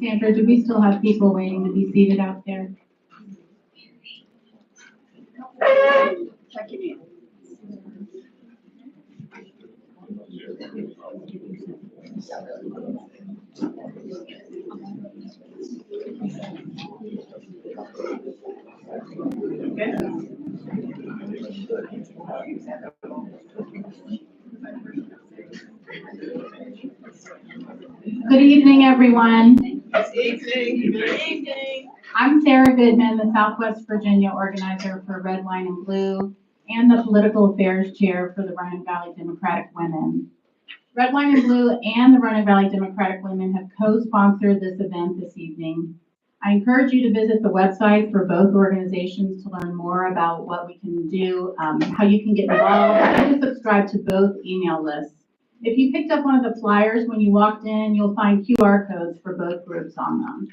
Sandra, do we still have people waiting to be seated out there? Checking in. Good evening, everyone. Good evening. Good evening. I'm Sarah Goodman, the Southwest Virginia organizer for Red, Wine, and Blue, and the Political Affairs Chair for the Roanoke Valley Democratic Women. Red, Wine, and Blue and the Roanoke Valley Democratic Women have co-sponsored this event this evening. I encourage you to visit the website for both organizations to learn more about what we can do, how you can get involved, and to subscribe to both email lists. If you picked up one of the flyers when you walked in, you'll find QR codes for both groups on them.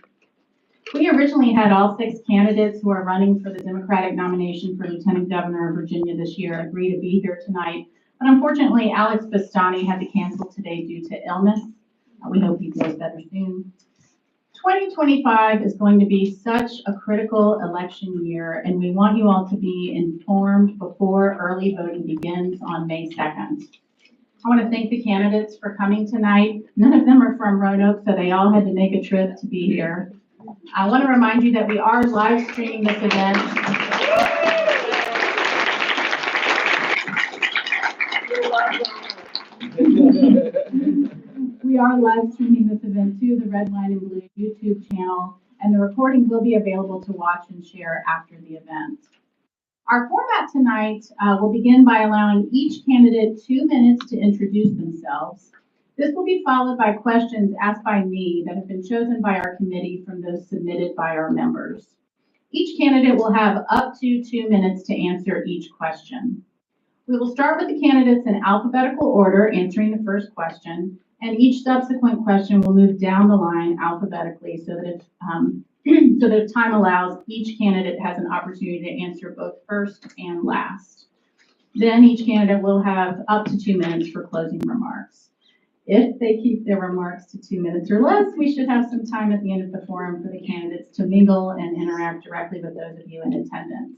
We originally had all 6 candidates who are running for the Democratic nomination for Lieutenant Governor of Virginia this year agree to be here tonight. But unfortunately, Alex Bastani had to cancel today due to illness. We hope he feels better soon. 2025 is going to be such a critical election year, and we want you all to be informed before early voting begins on May 2nd. I want to thank the candidates for coming tonight. None of them are from Roanoke, so they all had to make a trip to be here. I want to remind you that we are live streaming this event. We are live streaming this event to the Red, Wine, and Blue YouTube channel, and the recording will be available to watch and share after the event. Our format tonight will begin by allowing each candidate 2 minutes to introduce themselves. This will be followed by questions asked by me that have been chosen by our committee from those submitted by our members. Each candidate will have up to 2 minutes to answer each question. We will start with the candidates in alphabetical order, answering the first question, and each subsequent question will move down the line alphabetically so that if time allows, each candidate has an opportunity to answer both first and last. Then each candidate will have up to 2 minutes for closing remarks. If they keep their remarks to 2 minutes or less, we should have some time at the end of the forum for the candidates to mingle and interact directly with those of you in attendance.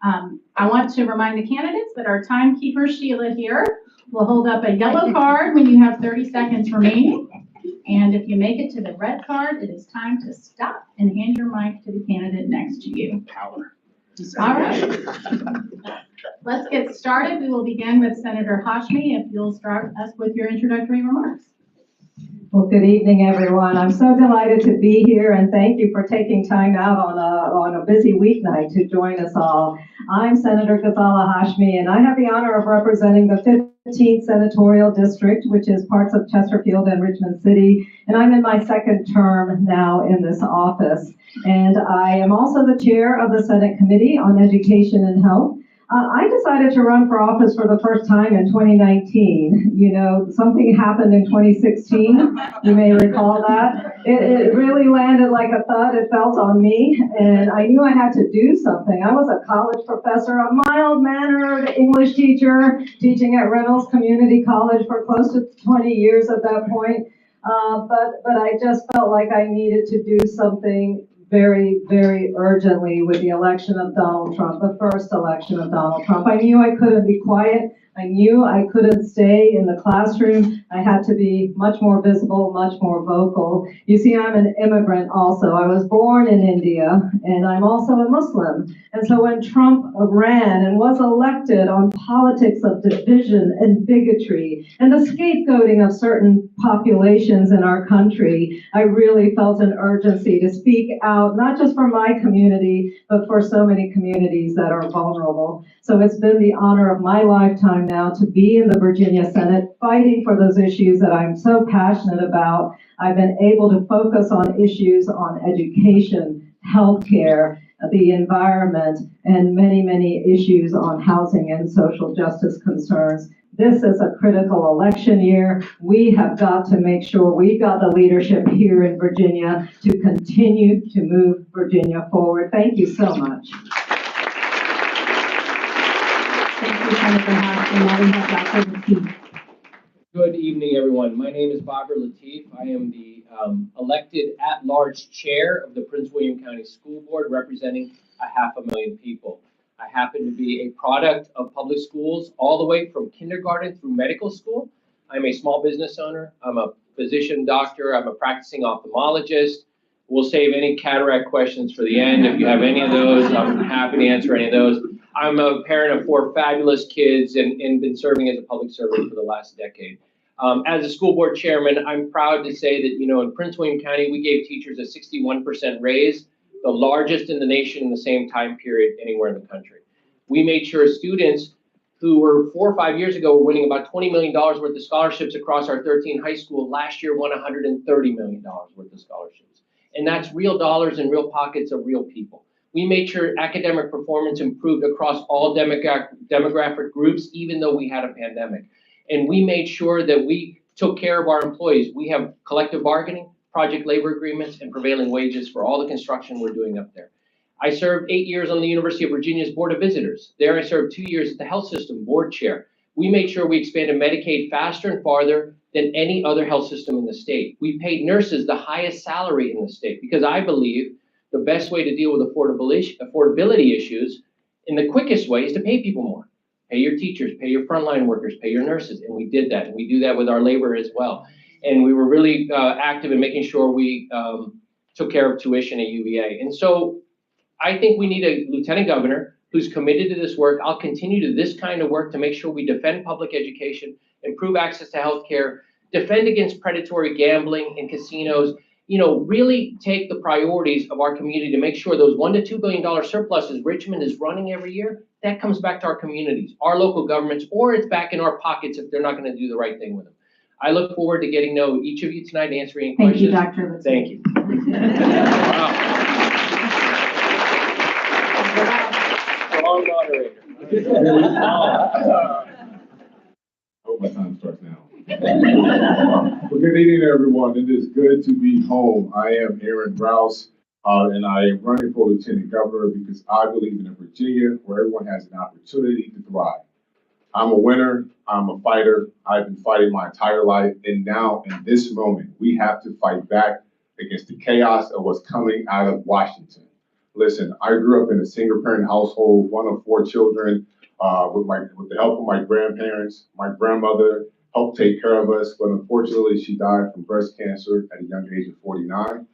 I want to remind the candidates that our timekeeper, Sheila, here will hold up a yellow card when you have 30 seconds remaining. And if you make it to the red card, it is time to stop and hand your mic to the candidate next to you. Power. All right. Let's get started. We will begin with Senator Hashmi, if you'll start us with your introductory remarks. Well, good evening, everyone. I'm so delighted to be here, and thank you for taking time out on a busy weeknight to join us all. I'm Senator Ghazala Hashmi, and I have the honor of representing the 15th Senatorial District, which is parts of Chesterfield and Richmond City, and I'm in my second term now in this office. And I am also the chair of the Senate Committee on Education and Health. I decided to run for office for the first time in 2019. You know, something happened in 2016. You may recall that. It really landed like a thud. It felt on me, and I knew I had to do something. I was a college professor, a mild-mannered English teacher, teaching at Reynolds Community College for close to 20 years at that point. But I just felt like I needed to do something very, very urgently with the election of Donald Trump, the first election of Donald Trump. I knew I couldn't be quiet. I knew I couldn't stay in the classroom. I had to be much more visible, much more vocal. You see, I'm an immigrant also. I was born in India, and I'm also a Muslim. And so when Trump ran and was elected on politics of division and bigotry and the scapegoating of certain populations in our country, I really felt an urgency to speak out, not just for my community, but for so many communities that are vulnerable. So it's been the honor of my lifetime now to be in the Virginia Senate, fighting for those issues that I'm so passionate about. I've been able to focus on issues on education, healthcare, the environment, and many, many issues on housing and social justice concerns. This is a critical election year. We have got to make sure we've got the leadership here in Virginia to continue to move Virginia forward. Thank you so much. Thank you, Senator Hashmi. Now we have Dr. McKee. Good evening, everyone. My name is Babar Latif. I am the elected at-large chair of the Prince William County School Board, representing 500,000 people. I happen to be a product of public schools all the way from kindergarten through medical school. I'm a small business owner. I'm a physician doctor. I'm a practicing ophthalmologist. We'll save any cataract questions for the end. If you have any of those, I'm happy to answer any of those. I'm a parent of 4 fabulous kids and been serving as a public servant for the last decade. As a school board chairman, I'm proud to say that, in Prince William County, we gave teachers a 61% raise, the largest in the nation in the same time period anywhere in the country. We made sure students who were 4 or 5 years ago were winning about $20 million worth of scholarships across our 13 high schools. Last year won $130 million worth of scholarships. And that's real dollars in real pockets of real people. We made sure academic performance improved across all demographic groups, even though we had a pandemic. And we made sure that we took care of our employees. We have collective bargaining, project labor agreements, and prevailing wages for all the construction we're doing up there. I served 8 years on the University of Virginia's Board of Visitors. There I served 2 years as the health system board chair. We made sure we expanded Medicaid faster and farther than any other health system in the state. We paid nurses the highest salary in the state because I believe the best way to deal with affordability issues in the quickest way is to pay people more. Pay your teachers, pay your frontline workers, pay your nurses. And we did that. And we do that with our labor as well. And we were really active in making sure we took care of tuition at UVA. And so I think we need a lieutenant governor who's committed to this work. I'll continue to this kind of work to make sure we defend public education, improve access to healthcare, defend against predatory gambling and casinos, really take the priorities of our community to make sure those $1 to $2 billion surpluses Richmond is running every year, that comes back to our communities, our local governments, or it's back in our pockets if they're not going to do the right thing with them. I look forward to getting to know each of you tonight and answering any questions. Thank you, Dr. Thank you. Strong moderator. I hope my time starts now. Well, good evening, everyone. It is good to be home. I am Aaron Rouse, and I am running for Lieutenant Governor because I believe in a Virginia where everyone has an opportunity to thrive. I'm a winner. I'm a fighter. I've been fighting my entire life, and now in this moment, we have to fight back against the chaos of what's coming out of Washington. Listen, I grew up in a single-parent household, one of 4 children, with the help of my grandparents. My grandmother helped take care of us, but unfortunately, she died from breast cancer at a young age of 49.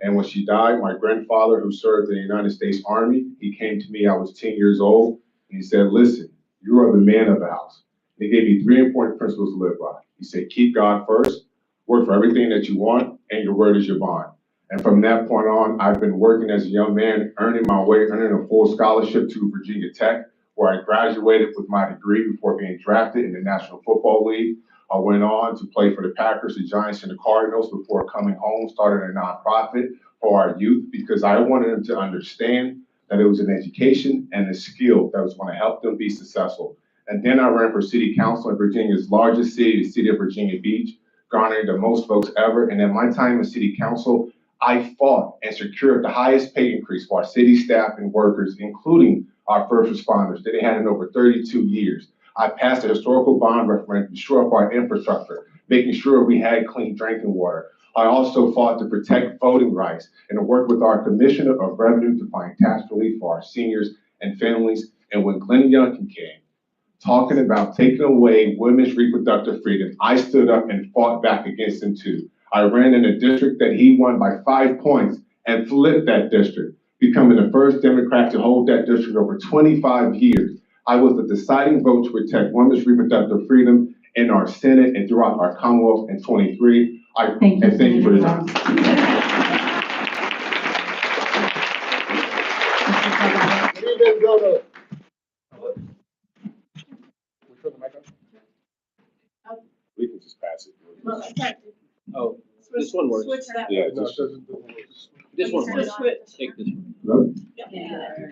And when she died, my grandfather, who served in the United States Army, he came to me, I was 10 years old, and he said, listen, you are the man of the house. And he gave me 3 important principles to live by. He said, keep God first, work for everything that you want, and your word is your bond. And from that point on, I've been working as a young man, earning my way, earning a full scholarship to Virginia Tech, where I graduated with my degree before being drafted in the National Football League. I went on to play for the Packers, the Giants, and the Cardinals before coming home, started a nonprofit for our youth because I wanted them to understand that it was an education and a skill that was going to help them be successful. And then I ran for city council in Virginia's largest city, the city of Virginia Beach, garnering the most votes ever. And in my time in city council, I fought and secured the highest pay increase for our city staff and workers, including our first responders that they had in over 32 years. I passed a historical bond referendum to shore up our infrastructure, making sure we had clean drinking water. I also fought to protect voting rights and to work with our Commissioner of Revenue to find tax relief for our seniors and families. And when Glenn Youngkin came, talking about taking away women's reproductive freedom, I stood up and fought back against him too. I ran in a district that he won by 5 points and flipped that district, becoming the first Democrat to hold that district over 25 years. I was the deciding vote to protect women's reproductive freedom in our Senate and throughout our Commonwealth in 23. Thank you for the time. We can just pass it. Oh, this one works. Switch that. Yeah, This one works. Take this one. no, Yeah.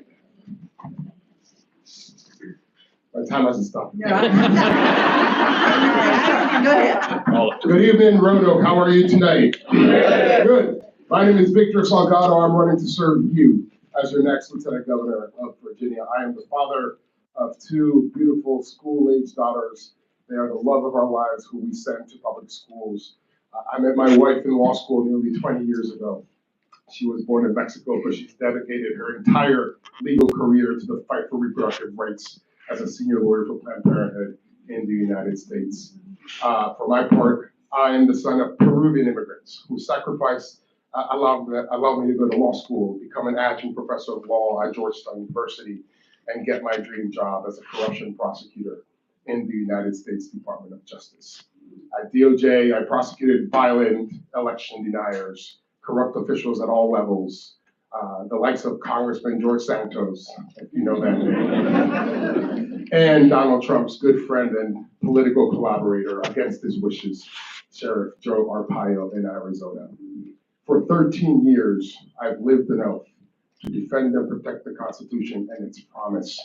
my time hasn't stopped. Go ahead. Good evening, Roanoke. How are you tonight? Good. My name is Victor Salgado. I'm running to serve you as your next Lieutenant Governor of Virginia. I am the father of 2 beautiful school-age daughters, They are the love of our lives who we send to public schools. I met my wife in law school nearly 20 years ago. She was born in Mexico, but she's dedicated her entire legal career to the fight for reproductive rights as a senior lawyer for Planned Parenthood in the United States. For my part, I am the son of Peruvian immigrants who sacrificed, allowed me to go to law school, become an adjunct professor of law at Georgetown University, and get my dream job as a corruption prosecutor in the United States Department of Justice. At DOJ, I prosecuted violent election deniers, corrupt officials at all levels, the likes of Congressman George Santos, if you know that name, and Donald Trump's good friend and political collaborator against his wishes, Sheriff Joe Arpaio in Arizona. For 13 years, I've lived an oath to defend and protect the Constitution and its promise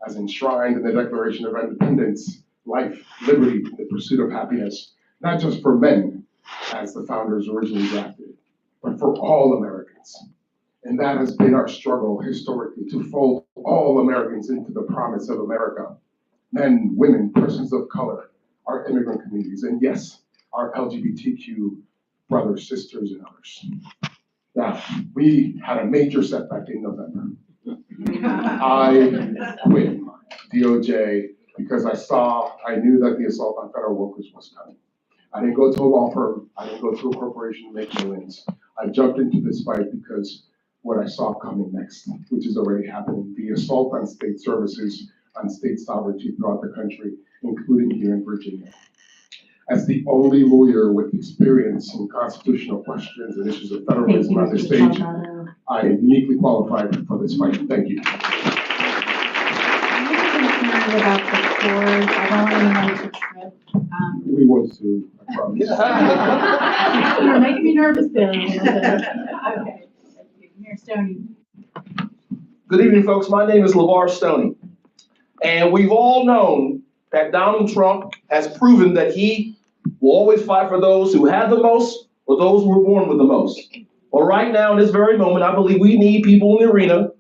as enshrined in the Declaration of Independence, life, liberty, and the pursuit of happiness, not just for men, as the founders originally drafted, but for all Americans. And that has been our struggle historically, to fold all Americans into the promise of America. Men, women, persons of color, our immigrant communities, and yes, our LGBTQ brothers, sisters, and others. Now, we had a major setback in November. I quit DOJ because I knew that the assault on federal workers was coming. I didn't go to a law firm. I didn't go to a corporation to make millions. I jumped into this fight because what I saw coming next, which is already happening, the assault on state services, on state sovereignty throughout the country, including here in Virginia. As the only lawyer with experience in constitutional questions and issues of federalism on this stage, I am uniquely qualified for this fight. Thank you. I'm concerned about the scores. I don't want anyone to trip. We want to, I promise. You're making me nervous there a little bit. Okay, thank you. Mayor Stoney. Good evening, folks. My name is LeVar Stoney. And we've all known that Donald Trump has proven that he will always fight for those who have the most or those who were born with the most. Well, right now, in this very moment, I believe we need people in the arena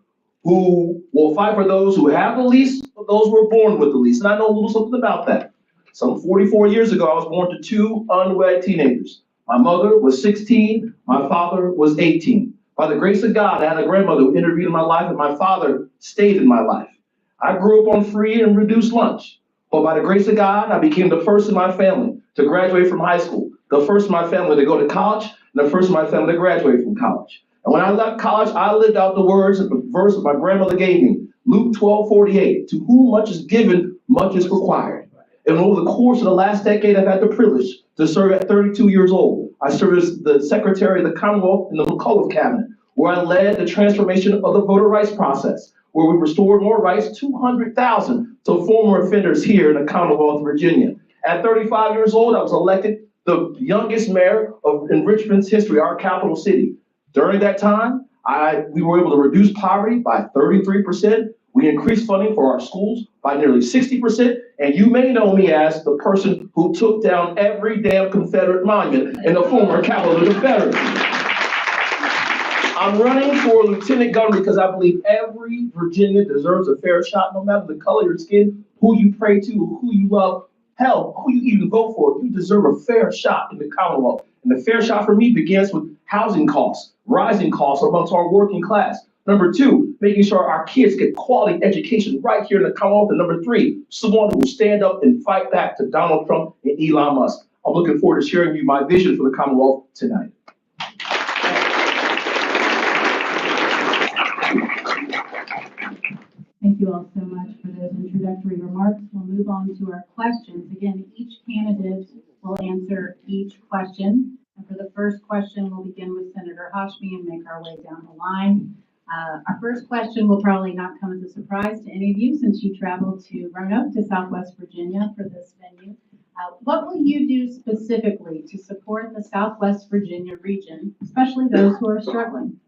who will fight for those who have the least or those who were born with the least. And I know a little something about that. Some 44 years ago, I was born to two unwed teenagers. My mother was 16, my father was 18. By the grace of God, I had a grandmother who intervened in my life, and my father stayed in my life. I grew up on free and reduced lunch. But by the grace of God, I became the first in my family to graduate from high school, the first in my family to go to college, and the first in my family to graduate from college. And when I left college, I lived out the words of the verse that my grandmother gave me, Luke 12:48, to whom much is given, much is required. And over the course of the last decade, I've had the privilege to serve at 32 years old. I served as the Secretary of the Commonwealth in the McAuliffe Cabinet, where I led the transformation of the voter rights process, where we restored more rights, 200,000, to former offenders here in the Commonwealth of Virginia. At 35 years old, I was elected the youngest mayor in Richmond's history, our capital city. During that time, we were able to reduce poverty by 33%. We increased funding for our schools by nearly 60%. And you may know me as the person who took down every damn Confederate monument in the former capital of the Confederacy. I'm running for lieutenant governor because I believe every Virginian deserves a fair shot, no matter the color of your skin, who you pray to, who you love, hell, who you even vote for. You deserve a fair shot in the Commonwealth. And the fair shot for me begins with housing costs, rising costs amongst our working class. Number two, making sure our kids get quality education right here in the Commonwealth. And number three, someone who will stand up and fight back to Donald Trump and Elon Musk. I'm looking forward to sharing with you my vision for the Commonwealth tonight. Thank you all so much for those introductory remarks. We'll move on to our questions. Again, each candidate will answer each question. And for the first question, we'll begin with Senator Hashmi and make our way down the line. Our first question will probably not come as a surprise to any of you since you traveled to Roanoke to Southwest Virginia for this venue. What will you do specifically to support the Southwest Virginia region, especially those who are struggling?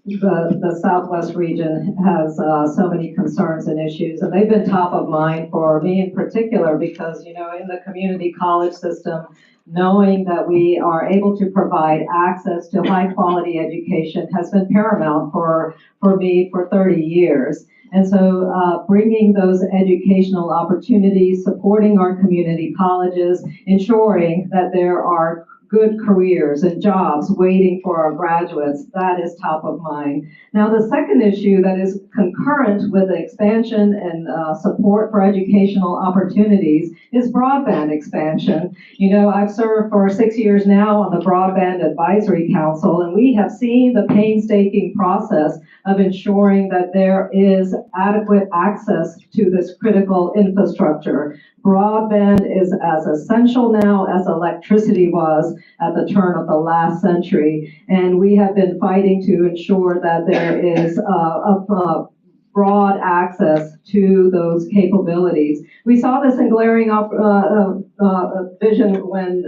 The Southwest region has so many concerns and issues, and they've been top of mind for me in particular because, you know, in the community college system, knowing that we are able to provide access to high quality education has been paramount for me for 30 years. And so bringing those educational opportunities, supporting our community colleges, ensuring that there are good careers and jobs waiting for our graduates, that is top of mind. Now, the second issue that is concurrent with the expansion and support for educational opportunities is broadband expansion. You know, I've served for 6 years now on the Broadband Advisory Council, and we have seen the painstaking process of ensuring that there is adequate access to this critical infrastructure. Broadband is as essential now as electricity was at the turn of the last century, and we have been fighting to ensure that there is broad access to those capabilities. We saw this in glaring vision when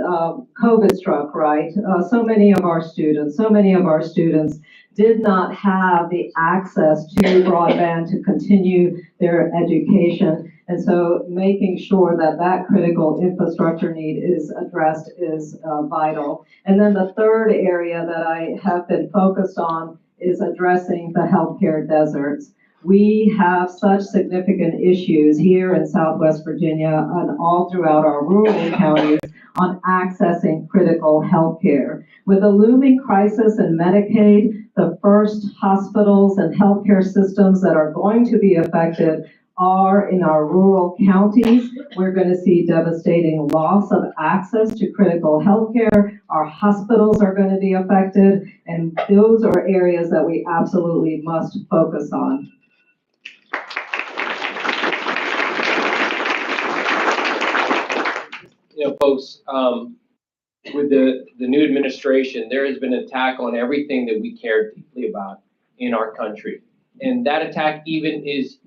COVID struck, right? So many of our students did not have the access to broadband to continue their education. And so making sure that that critical infrastructure need is addressed is vital. And then the third area that I have been focused on is addressing the healthcare deserts. We have such significant issues here in Southwest Virginia and all throughout our rural counties on accessing critical healthcare. With a looming crisis in Medicaid, the first hospitals and healthcare systems that are going to be affected are in our rural counties. We're going to see devastating loss of access to critical healthcare. Our hospitals are going to be affected, and those are areas that we absolutely must focus on. You know, folks, with the new administration, there has been an attack on everything that we care deeply about in our country. And that attack even is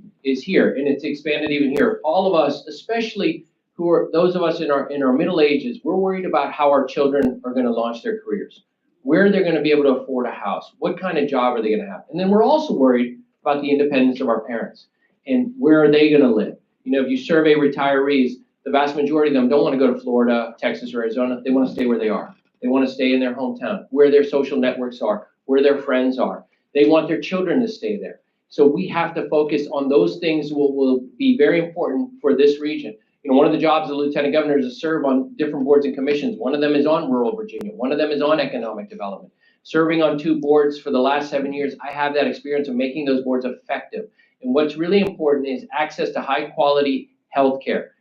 here, and it's expanded even here. All of us, especially who are those of us in our middle ages, we're worried about how our children are going to launch their careers, where they're going to be able to afford a house, what kind of job are they going to have. And then we're also worried about the independence of our parents and where are they going to live. You know, if you survey retirees, the vast majority of them don't want to go to Florida, Texas, or Arizona. They want to stay where they are. They want to stay in their hometown, where their social networks are, where their friends are. They want their children to stay there. So we have to focus on those things will be very important for this region. You know, one of the jobs of the lieutenant governor is to serve on different boards and commissions. One of them is on rural Virginia. One of them is on economic development. Serving on 2 boards for the last 7 years, I have that experience of making those boards effective. And what's really important is access to high quality health care.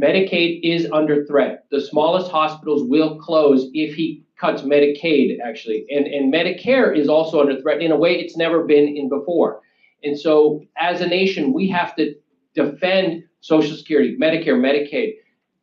Medicaid is under threat. The smallest hospitals will close if he cuts Medicaid, actually. And Medicare is also under threat in a way it's never been in before. And so as a nation, we have to defend Social Security, Medicare, Medicaid.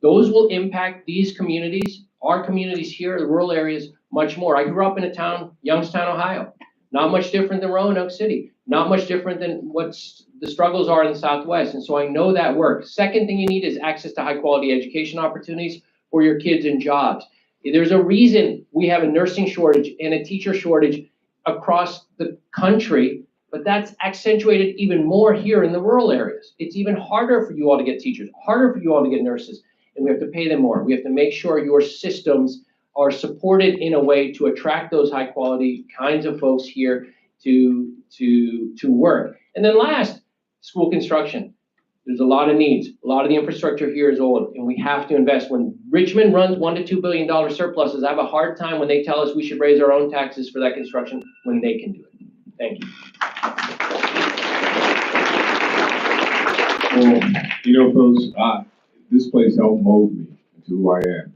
Those will impact these communities, our communities here in the rural areas, much more. I grew up in a town, Youngstown, Ohio. Not much different than Roanoke City. Not much different than what's the struggles are in the Southwest. And so I know that work. Second thing you need is access to high quality education opportunities for your kids and jobs. There's a reason we have a nursing shortage and a teacher shortage across the country, but that's accentuated even more here in the rural areas. It's even harder for you all to get teachers, harder for you all to get nurses, and we have to pay them more. We have to make sure your systems are supported in a way to attract those high quality kinds of folks here to work. And then last, school construction. There's a lot of needs. A lot of the infrastructure here is old, and we have to invest. When Richmond runs $1 to $2 billion surpluses, I have a hard time when they tell us we should raise our own taxes for that construction when they can do it. Thank you. Well, you know, folks, this place helped mold me into who I am.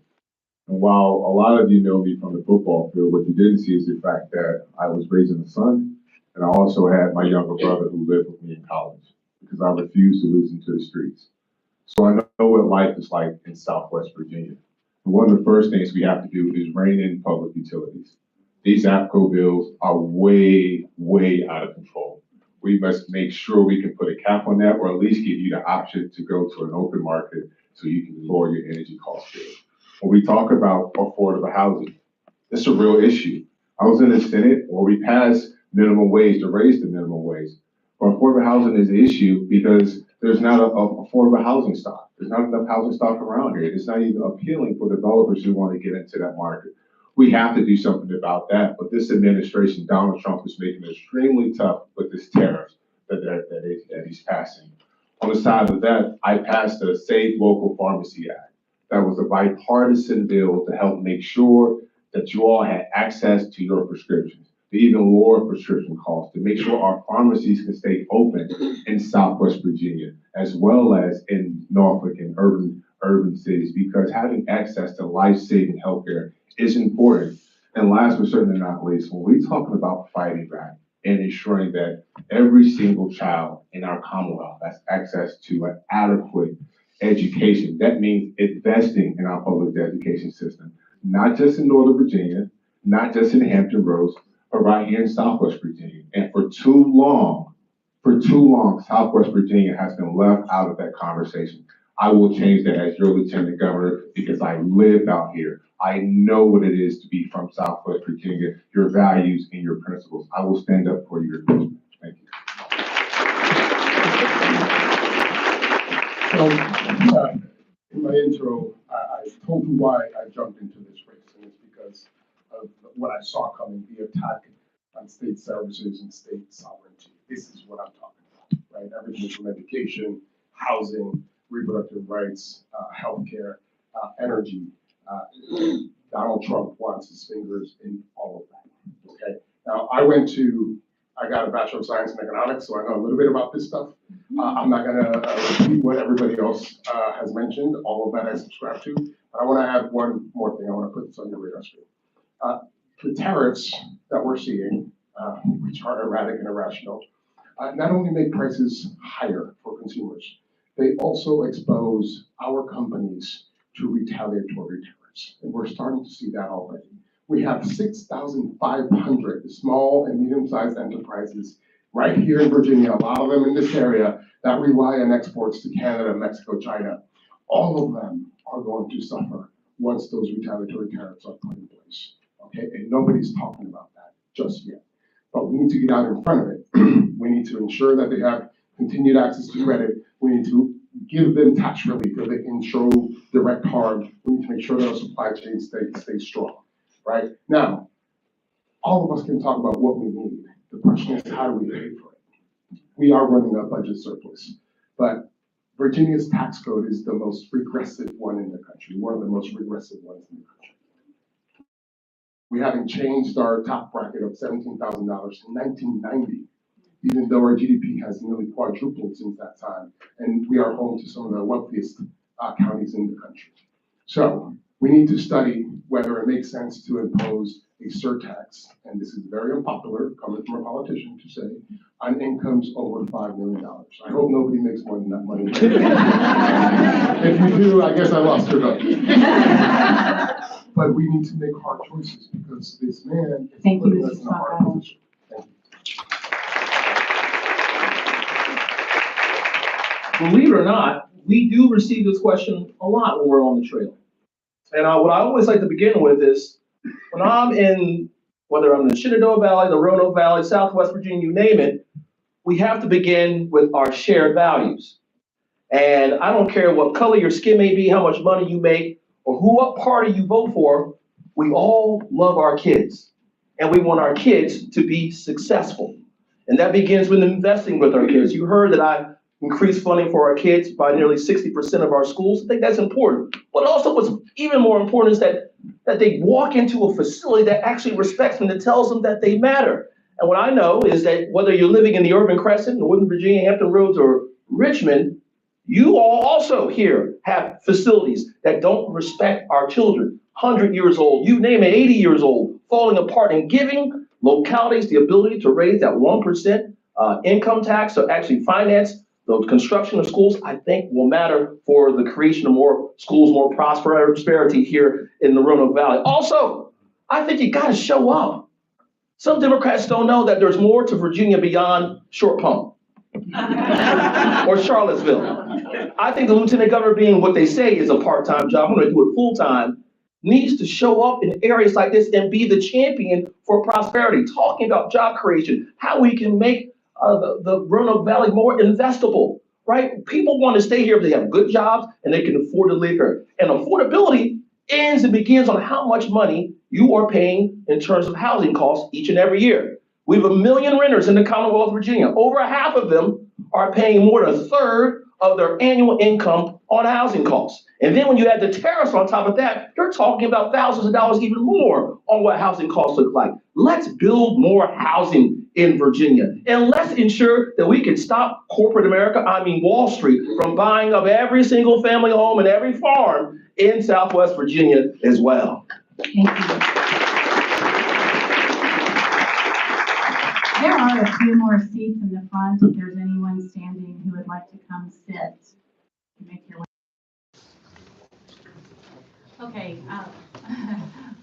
And while a lot of you know me from the football field, what you didn't see is the fact that I was raising a son, and I also had my younger brother who lived with me in college because I refused to lose him to the streets. So I know what life is like in Southwest Virginia. And one of the first things we have to do is rein in public utilities. These APCO bills are way, way out of control. We must make sure we can put a cap on that, or at least give you the option to go to an open market so you can lower your energy costs there. When we talk about affordable housing, it's a real issue. I was in the Senate where we passed minimum wage to raise the minimum wage. But affordable housing is an issue because there's not a affordable housing stock. There's not enough housing stock around here. It's not even appealing for developers who want to get into that market. We have to do something about that. But this administration, Donald Trump, is making it extremely tough with his tariffs. that he's passing. On the side of that, I passed a Save Local Pharmacy Act. That was a bipartisan bill to help make sure that you all had access to your prescriptions, to even lower prescription costs, to make sure our pharmacies can stay open in Southwest Virginia, as well as in Norfolk and urban cities, because having access to life-saving healthcare is important. And last but certainly not least, when we're talking about fighting back and ensuring that every single child in our Commonwealth has access to an adequate education, that means investing in our public education system, not just in Northern Virginia, not just in Hampton Roads, but right here in Southwest Virginia. And for too long, Southwest Virginia has been left out of that conversation. I will change that as your Lieutenant Governor because I live out here. I know what it is to be from Southwest Virginia, your values and your principles. I will stand up for your movement. Thank you. So, in my intro, I told you why I jumped into this race, and it's because of what I saw coming, the attack on state services and state sovereignty. This is what I'm talking about, right? Everything from education, housing, reproductive rights, healthcare, energy. Donald Trump wants his fingers in all of that, okay? Now, I got a Bachelor of Science in Economics, so I know a little bit about this stuff. I'm not gonna repeat what everybody else has mentioned, all of that I subscribe to, but I wanna add one more thing. I wanna put this on your radar screen. The tariffs that we're seeing, which are erratic and irrational, not only make prices higher for consumers, they also expose our companies to retaliatory tariffs. And we're starting to see that already. We have 6,500 small and medium-sized enterprises right here in Virginia, a lot of them in this area that rely on exports to Canada, Mexico, China. All of them are going to suffer once those retaliatory tariffs are put in place, okay? And nobody's talking about that just yet. But we need to get out in front of it. We need to ensure that they have continued access to credit. We need to give them tax relief if they can show direct harm. We need to make sure that our supply chain stay strong, right? Now, all of us can talk about what we need. The question is, how do we pay for it? We are running a budget surplus, but Virginia's tax code is the most regressive one in the country, one of the most regressive ones in the country. We haven't changed our top bracket of $17,000 in 1990, even though our GDP has nearly quadrupled since that time, and we are home to some of the wealthiest counties in the country. So we need to study whether it makes sense to impose a surtax, and this is very unpopular, coming from a politician, to say, on incomes over $5 million. I hope nobody makes more than that money. If you do, I guess I lost your vote. But we need to make hard choices because this man is putting us in a hard position. Thank you. Believe it or not, we do receive this question a lot when we're on the trail. And what I always like to begin with is, when I'm in, whether I'm in the Shenandoah Valley, the Roanoke Valley, Southwest Virginia, you name it, we have to begin with our shared values. And I don't care what color your skin may be, how much money you make, or what party you vote for, we all love our kids. And we want our kids to be successful. And that begins with investing with our kids. You heard that I increased funding for our kids by nearly 60% of our schools. I think that's important. But also what's even more important is that they walk into a facility that actually respects them, that tells them that they matter. And what I know is that whether you're living in the Urban Crescent, Northern Virginia, Hampton Roads, or Richmond, you all also here have facilities that don't respect our children. 100 years old, you name it, 80 years old, falling apart, and giving localities the ability to raise that 1% income tax to actually finance the construction of schools, I think will matter for the creation of more schools, more prosperity here in the Roanoke Valley. Also, I think you gotta show up. Some Democrats don't know that there's more to Virginia beyond Short Pump or Charlottesville. I think the Lieutenant Governor, being what they say is a part-time job, I'm gonna do it full-time, needs to show up in areas like this and be the champion for prosperity, talking about job creation, how we can make the Roanoke Valley more investable, right? People want to stay here if they have good jobs and they can afford to live here. And affordability ends and begins on how much money you are paying in terms of housing costs each and every year. We have 1 million renters in the Commonwealth of Virginia. Over half of them are paying more than a third of their annual income on housing costs. And then when you add the tariffs on top of that, you're talking about thousands of dollars even more on what housing costs look like. Let's build more housing in Virginia. And let's ensure that we can stop corporate America, I mean Wall Street, from buying up every single family home and every farm in Southwest Virginia as well. Thank you. There are a few more seats in the front if there's anyone standing who would like to come sit. Make your way. Okay,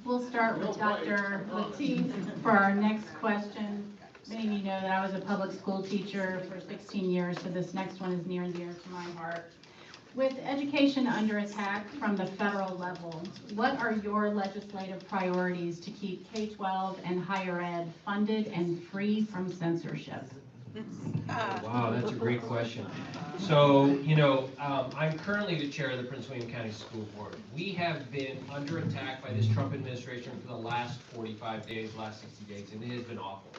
we'll start with Dr. Lateef for our next question. Many of you know that I was a public school teacher for 16 years, so this next one is near and dear to my heart. With education under attack from the federal level, what are your legislative priorities to keep K-12 and higher ed funded and free from censorship? Wow, that's a great question. So, I'm currently the chair of the Prince William County School Board. We have been under attack by this Trump administration for the last 45 days, last 60 days, and it has been awful.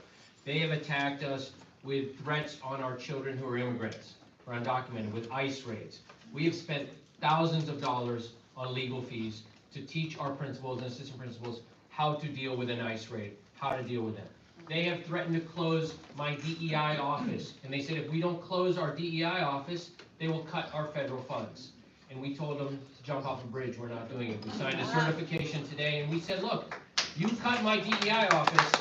They have attacked us with threats on our children who are immigrants, or undocumented, with ICE raids. We have spent thousands of dollars on legal fees to teach our principals and assistant principals how to deal with an ICE raid, how to deal with them. They have threatened to close my DEI office, and they said if we don't close our DEI office, they will cut our federal funds. And we told them to jump off a bridge. We're not doing it. We signed a certification today, and we said, look, you cut my DEI office,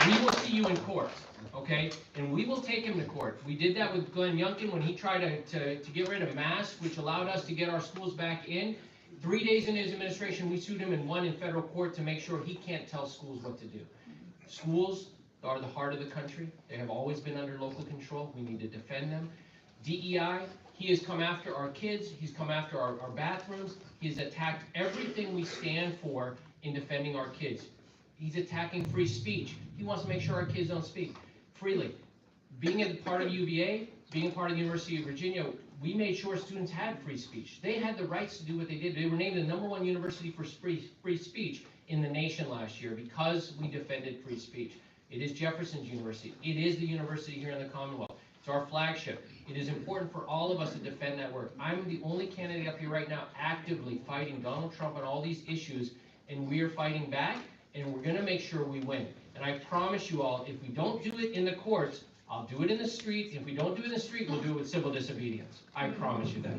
we will see you in court. Okay, and we will take him to court. We did that with Glenn Youngkin when he tried to get rid of masks, which allowed us to get our schools back in. 3 days into his administration, we sued him and won in federal court to make sure he can't tell schools what to do. Schools are the heart of the country. They have always been under local control. We need to defend them. DEI, he has come after our kids. He's come after our bathrooms. He's attacked everything we stand for in defending our kids. He's attacking free speech. He wants to make sure our kids don't speak freely. Being a part of UVA, being a part of the University of Virginia, we made sure students had free speech. They had the rights to do what they did. They were named the #1 university for free speech in the nation last year because we defended free speech. It is Jefferson's university. It is the university here in the Commonwealth. It's our flagship. It is important for all of us to defend that work. I'm the only candidate up here right now actively fighting Donald Trump on all these issues, and we are fighting back, and we're going to make sure we win. And I promise you all, if we don't do it in the courts, I'll do it in the street. If we don't do it in the street, we'll do it with civil disobedience. I promise you that.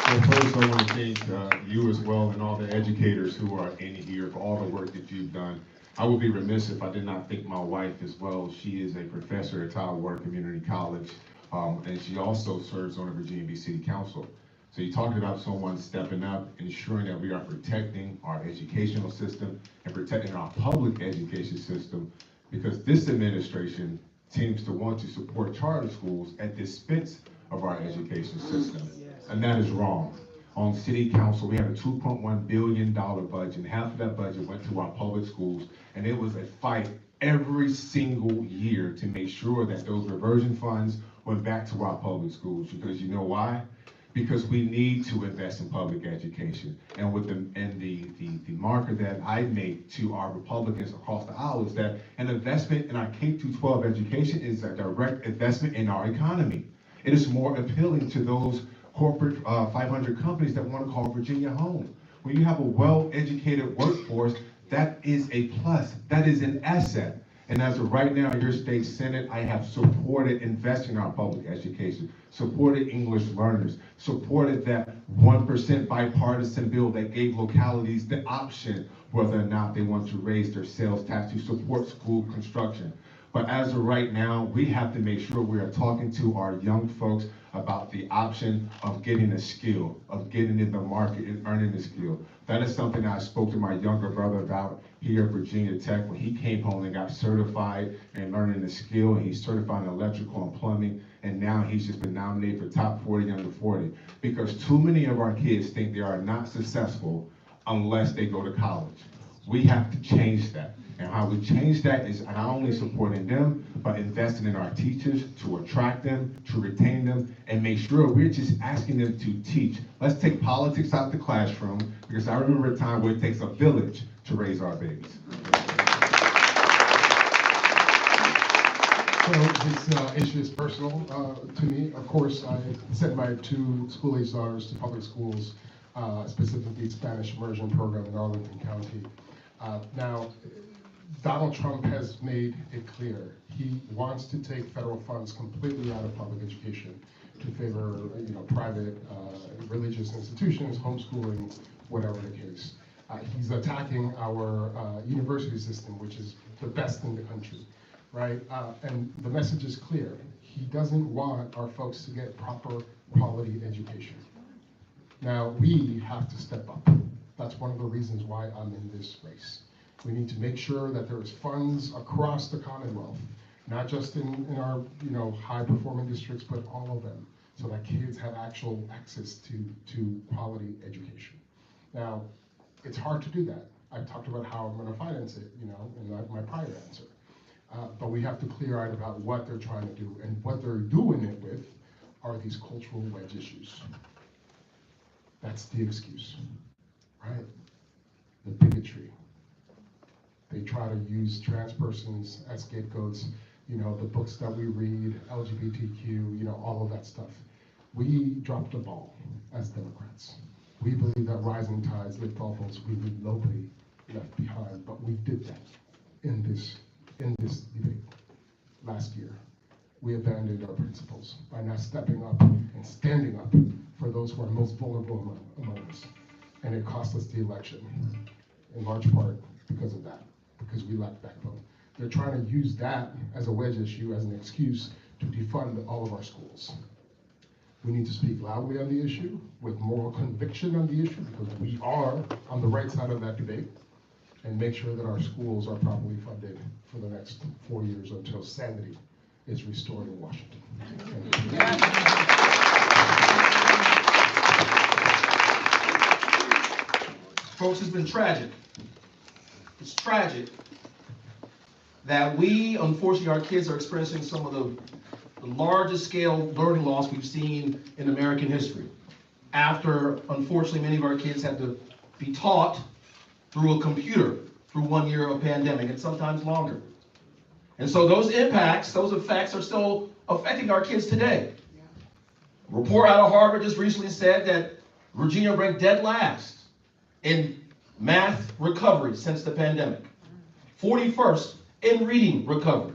Well, first, I want to thank you as well and all the educators who are in here for all the work that you've done. I would be remiss if I did not thank my wife as well. She is a professor at Tidewater Community College, and she also serves on the Virginia Beach City Council. So you talked about someone stepping up, ensuring that we are protecting our educational system and protecting our public education system, because this administration seems to want to support charter schools at the expense of our education system. And that is wrong. On city council, we had a $2.1 billion budget, and half of that budget went to our public schools, and it was a fight every single year to make sure that those reversion funds went back to our public schools. Because you know why? Because we need to invest in public education. And with the marker that I make to our Republicans across the aisle is that an investment in our K-12 education is a direct investment in our economy. It is more appealing to those corporate 500 companies that want to call Virginia home. When you have a well-educated workforce, that is a plus, that is an asset. And as of right now, in your state Senate, I have supported investing in our public education, supported English learners, supported that 1% bipartisan bill that gave localities the option whether or not they want to raise their sales tax to support school construction. But as of right now, we have to make sure we are talking to our young folks about the option of getting a skill, of getting in the market and earning a skill. That is something that I spoke to my younger brother about here at Virginia Tech when he came home and got certified in learning a skill, and he's certified in electrical and plumbing, and now he's just been nominated for top 40 under 40. Because too many of our kids think they are not successful unless they go to college. We have to change that. And how we change that is not only supporting them, but investing in our teachers to attract them, to retain them, and make sure we're just asking them to teach. Let's take politics out the classroom, because I remember a time where it takes a village to raise our babies. So this issue is personal to me. Of course, I sent my 2 school-age daughters to public schools, specifically Spanish immersion program in Arlington County. Now, Donald Trump has made it clear he wants to take federal funds completely out of public education to favor, private religious institutions, homeschooling, whatever the case. He's attacking our university system, which is the best in the country, right? And the message is clear. He doesn't want our folks to get proper quality education. Now, we have to step up. That's one of the reasons why I'm in this race. We need to make sure that there is funds across the Commonwealth, not just in our high-performing districts, but all of them, so that kids have actual access to quality education. Now, it's hard to do that. I've talked about how I'm going to finance it, in my prior answer. But we have to clear out about what they're trying to do, and what they're doing it with are these cultural wedge issues. That's the excuse, right? The bigotry. They try to use trans persons as scapegoats, the books that we read, LGBTQ, all of that stuff. We dropped the ball as Democrats. We believe that rising tides lift all boats. We leave nobody left behind, but we did that in this debate last year. We abandoned our principles by not stepping up and standing up for those who are most vulnerable among us. And it cost us the election, in large part because of that, because we lacked backbone. They're trying to use that as a wedge issue, as an excuse to defund all of our schools. We need to speak loudly on the issue, with moral conviction on the issue, because we are on the right side of that debate, and make sure that our schools are properly funded for the next 4 years until sanity is restored in Washington. Folks, it's been tragic. It's tragic that unfortunately, our kids are experiencing some of the largest scale learning loss we've seen in American history. After, unfortunately, many of our kids had to be taught through a computer through 1 year of pandemic, and sometimes longer. And so those effects are still affecting our kids today. A report out of Harvard just recently said that Virginia ranked dead last in math recovery since the pandemic, 41st in reading recovery.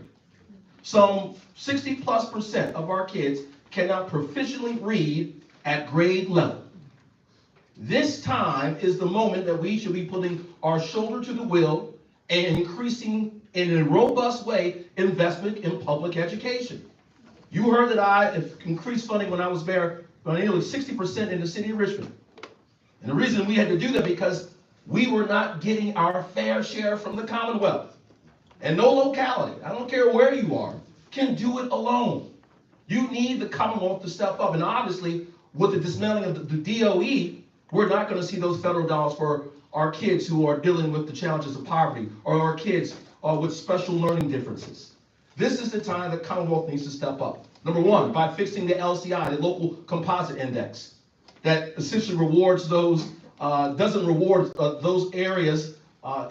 Some 60+% of our kids cannot proficiently read at grade level. This time is the moment that we should be putting our shoulder to the wheel and increasing, in a robust way, investment in public education. You heard that I increased funding when I was mayor by nearly 60% in the city of Richmond. And the reason we had to do that because we were not getting our fair share from the Commonwealth. And no locality, I don't care where you are, can do it alone. You need the Commonwealth to step up. And obviously, with the dismantling of the DOE, we're not going to see those federal dollars for our kids who are dealing with the challenges of poverty, or our kids with special learning differences. This is the time the Commonwealth needs to step up. Number one, by fixing the LCI, the local composite index, that essentially rewards those, doesn't reward those areas,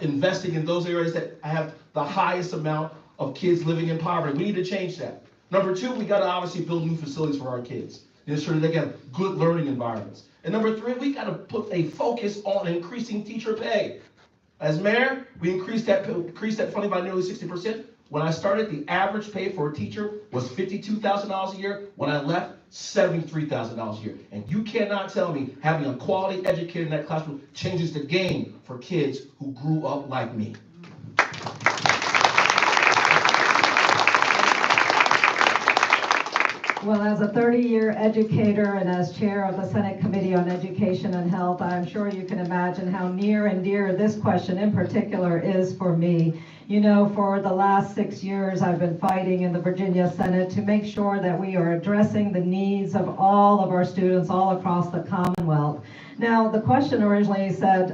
investing in those areas that have the highest amount of kids living in poverty. We need to change that. Number two, we got to obviously build new facilities for our kids, ensure that they get good learning environments. And number three, we got to put a focus on increasing teacher pay. As mayor, we increased that funding by nearly 60%. When I started, the average pay for a teacher was $52,000 a year. When I left, $73,000 a year. And you cannot tell me having a quality educator in that classroom changes the game for kids who grew up like me. Well, as a 30-year educator and as chair of the Senate Committee on Education and Health, I'm sure you can imagine how near and dear this question in particular is for me. You know, for the last 6 years, I've been fighting in the Virginia Senate to make sure that we are addressing the needs of all of our students all across the Commonwealth. Now, the question originally said,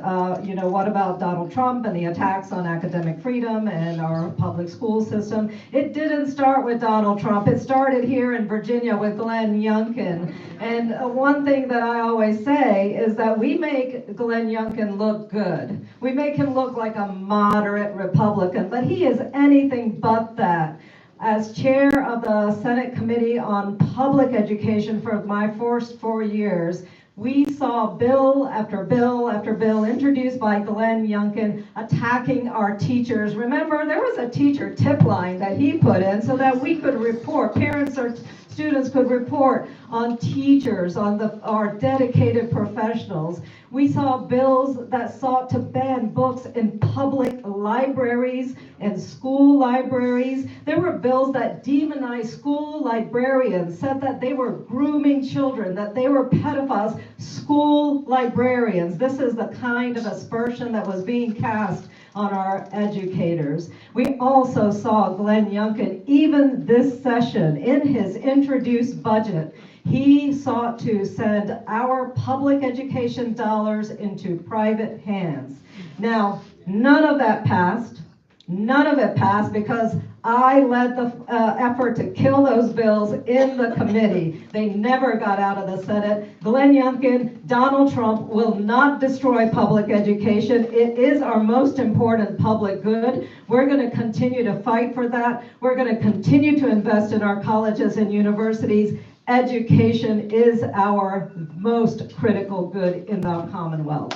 you know, what about Donald Trump and the attacks on academic freedom and our public school system? It didn't start with Donald Trump. It started here in Virginia with Glenn Youngkin. And one thing that I always say is that we make Glenn Youngkin look good. We make him look like a moderate Republican, but he is anything but that. As chair of the Senate Committee on Public Education for my first 4 years, we saw bill after bill after bill introduced by Glenn Youngkin attacking our teachers. Remember, there was a teacher tip line that he put in so that we could report, parents or students could report on teachers, on our dedicated professionals. We saw bills that sought to ban books in public libraries and school libraries. There were bills that demonized school librarians, said that they were grooming children, that they were pedophiles. School librarians. This is the kind of aspersion that was being cast on our educators. We also saw Glenn Youngkin, even this session, in his introduced budget, he sought to send our public education dollars into private hands. Now, none of that passed. None of it passed because I led the effort to kill those bills in the committee. They never got out of the Senate. Glenn Youngkin, Donald Trump will not destroy public education. It is our most important public good. We're going to continue to fight for that. We're going to continue to invest in our colleges and universities. Education is our most critical good in the Commonwealth.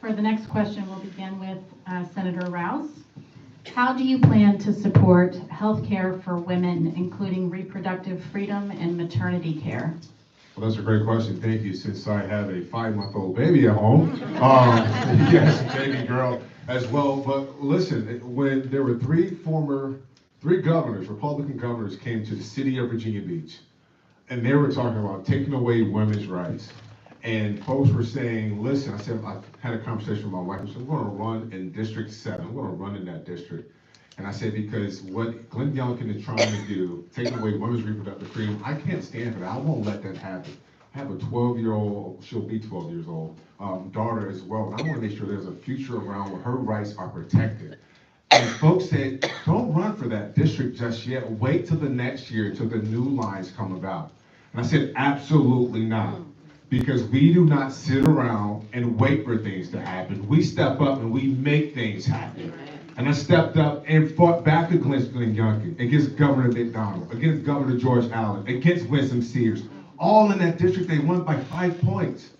For the next question, we'll begin with Senator Rouse. How do you plan to support health care for women, including reproductive freedom and maternity care? Well, that's a great question. Thank you. Since I have a 5-month-old baby at home, yes, baby girl as well. But listen, when there were three governors, Republican governors, came to the city of Virginia Beach, and they were talking about taking away women's rights. And folks were saying, listen, I had a conversation with my wife. I said, we're going to run in District 7. We're going to run in that district. And I said, because what Glenn Youngkin is trying to do, taking away women's reproductive freedom, I can't stand for that. I won't let that happen. I have a 12-year-old, she'll be 12 years old, daughter as well. And I want to make sure there's a future around where her rights are protected. And folks said, don't run for that district just yet. Wait till the next year, till the new lines come about. And I said, absolutely not. Because we do not sit around and wait for things to happen. We step up and we make things happen. And I stepped up and fought back against Glenn Youngkin, against Governor McDonald, against Governor George Allen, against Winsome Sears. All in that district, they won by 5 points.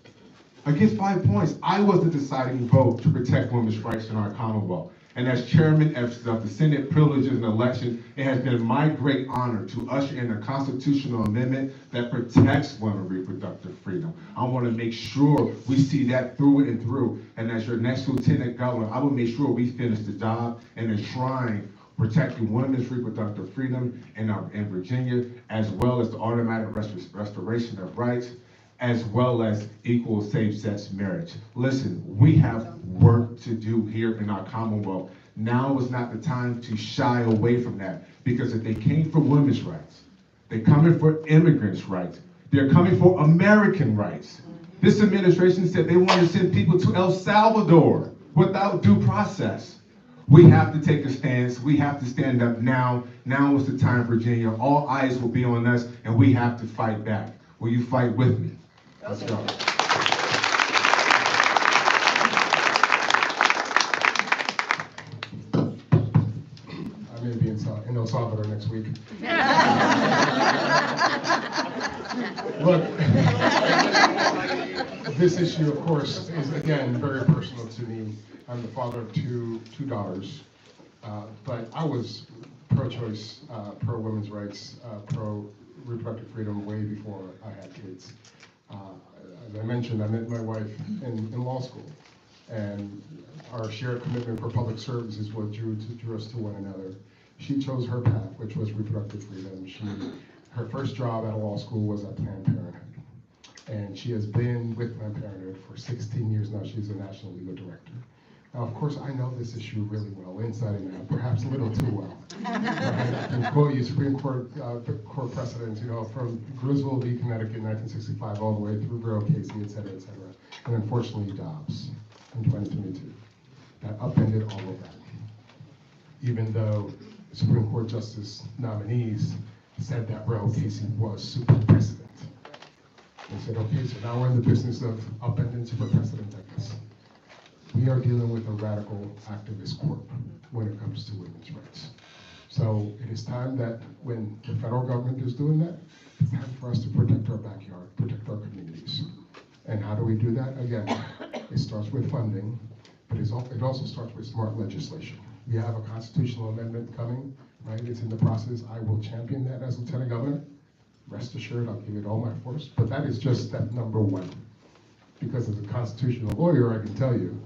Against 5 points, I was the deciding vote to protect women's rights in our Commonwealth. And as chairman of the Senate Privileges and Elections, it has been my great honor to usher in a constitutional amendment that protects women's reproductive freedom. I want to make sure we see that through and through. And as your next lieutenant governor, I will make sure we finish the job and enshrine protecting women's reproductive freedom in Virginia, as well as the automatic restoration of rights, as well as equal same-sex marriage. Listen, we have work to do here in our Commonwealth. Now is not the time to shy away from that, because if they came for women's rights, they're coming for immigrants' rights, they're coming for American rights. This administration said they want to send people to El Salvador without due process. We have to take a stance. We have to stand up now. Now is the time, Virginia. All eyes will be on us, and we have to fight back. Will you fight with me? Let's go. I may be in El Salvador next week. Look, this issue, of course, is again very personal to me. I'm the father of two daughters, but I was pro-choice, pro-women's rights, pro-reproductive freedom way before I had kids. As I mentioned, I met my wife in law school, and our shared commitment for public service is what drew us to one another. She chose her path, which was reproductive freedom. Her first job at a law school was at Planned Parenthood. And she has been with Planned Parenthood for 16 years now. She's a national legal director. Now, of course, I know this issue really well, inside and out, perhaps a little too well. I can quote you Supreme Court court precedents, from Griswold v. Connecticut in 1965 all the way through Roe, Casey, et cetera, and unfortunately Dobbs in 2022. That upended all of that. Even though Supreme Court Justice nominees said that Roe, Casey was super precedent. They said, okay, so now we're in the business of upending super precedent, I guess. We are dealing with a radical activist court when it comes to women's rights. So it is time that when the federal government is doing that, it's time for us to protect our backyard, protect our communities. And how do we do that? Again, it starts with funding, but it also starts with smart legislation. We have a constitutional amendment coming, right? It's in the process. I will champion that as Lieutenant Governor. Rest assured, I'll give it all my force. But that is just step number one. Because as a constitutional lawyer, I can tell you,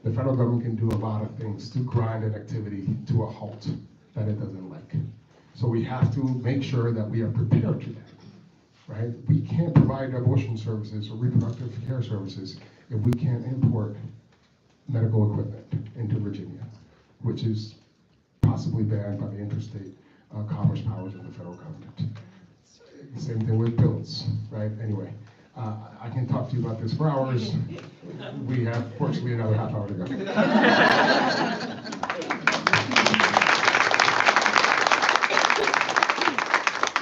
the federal government can do a lot of things to grind an activity to a halt that it doesn't like. So we have to make sure that we are prepared for that, right? We can't provide abortion services or reproductive care services if we can't import medical equipment into Virginia, which is possibly banned by the interstate commerce powers of the federal government. Same thing with bills, right? Anyway, I can talk to you about this for hours. We have, fortunately, another half hour to go.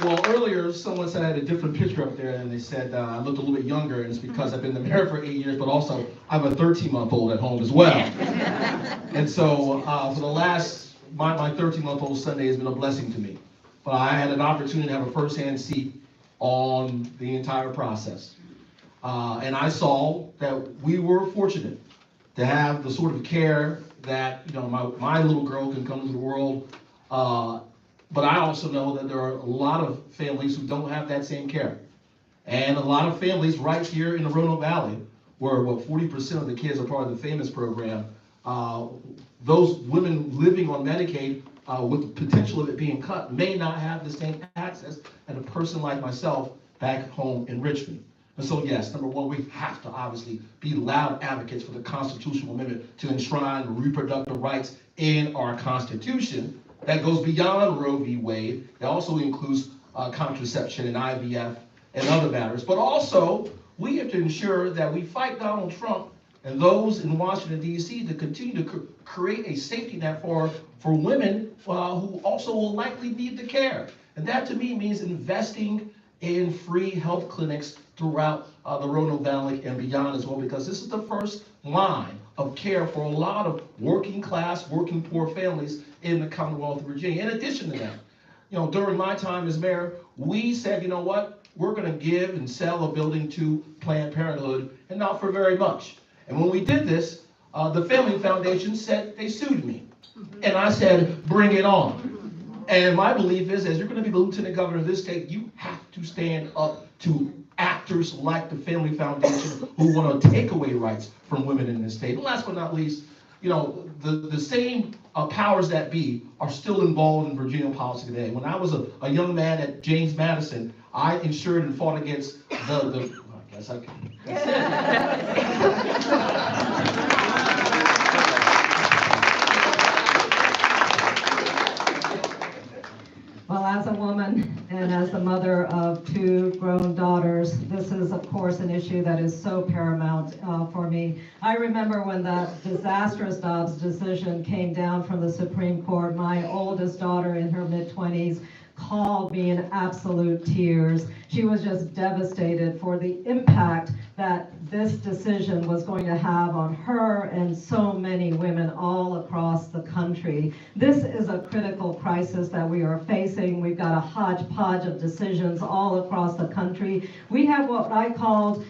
Well, earlier, someone said I had a different picture up there, and they said I looked a little bit younger, and it's because I've been in the married for 8 years, but also I have a 13-month-old at home as well. And so for the last, my 13-month-old Sunday has been a blessing to me. But I had an opportunity to have a first-hand seat on the entire process. And I saw that we were fortunate to have the sort of care that my little girl can come to the world. But I also know that there are a lot of families who don't have that same care. And a lot of families right here in the Roanoke Valley, where 40% of the kids are part of the FAMOUS program, those women living on Medicaid with the potential of it being cut may not have the same access as a person like myself back home in Richmond. And so yes, number one, we have to obviously be loud advocates for the constitutional amendment to enshrine reproductive rights in our Constitution. That goes beyond Roe v. Wade. That also includes contraception and IVF and other matters. But also, we have to ensure that we fight Donald Trump and those in Washington, D.C. to continue to create a safety net for women who also will likely need the care. And that to me means investing in free health clinics throughout the Roanoke Valley and beyond as well, because this is the first line of care for a lot of working class, working poor families in the Commonwealth of Virginia. In addition to that, during my time as mayor, we said, you know what, we're going to give and sell a building to Planned Parenthood, and not for very much. And when we did this, the Family Foundation said they sued me. And I said, bring it on. And my belief is, as you're going to be the lieutenant governor of this state, you have to stand up to actors like the Family Foundation who want to take away rights from women in this state. And last but not least, the same powers that be are still involved in Virginia policy today. When I was a young man at James Madison, I ensured and fought against I guess I can. Well, as a woman and as the mother of 2 grown daughters, this is, of course, an issue that is so paramount for me. I remember when that disastrous Dobbs decision came down from the Supreme Court, my oldest daughter in her mid-20s called me in absolute tears. She was just devastated for the impact that this decision was going to have on her and so many women all across the country. This is a critical crisis that we are facing. We've got a hodgepodge of decisions all across the country. We have what I called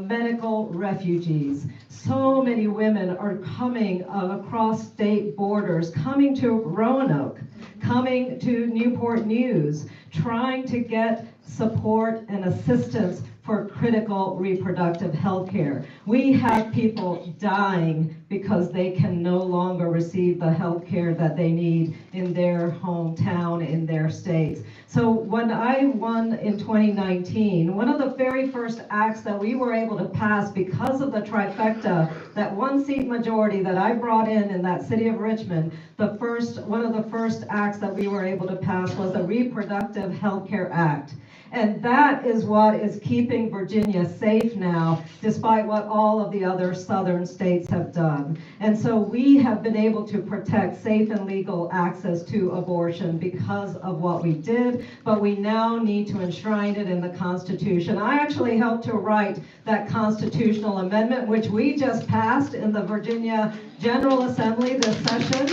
medical refugees. So many women are coming across state borders, coming to Roanoke, coming to Newport News, trying to get support and assistance for critical reproductive health care. We have people dying because they can no longer receive the health care that they need in their hometown, in their states. So when I won in 2019, one of the very first acts that we were able to pass because of the trifecta, that one seat majority that I brought in that city of Richmond, one of the first acts that we were able to pass was the Reproductive Health Care Act. And that is what is keeping Virginia safe now, despite what all of the other southern states have done. And so we have been able to protect safe and legal access to abortion because of what we did, but we now need to enshrine it in the Constitution. I actually helped to write that constitutional amendment, which we just passed in the Virginia General Assembly this session.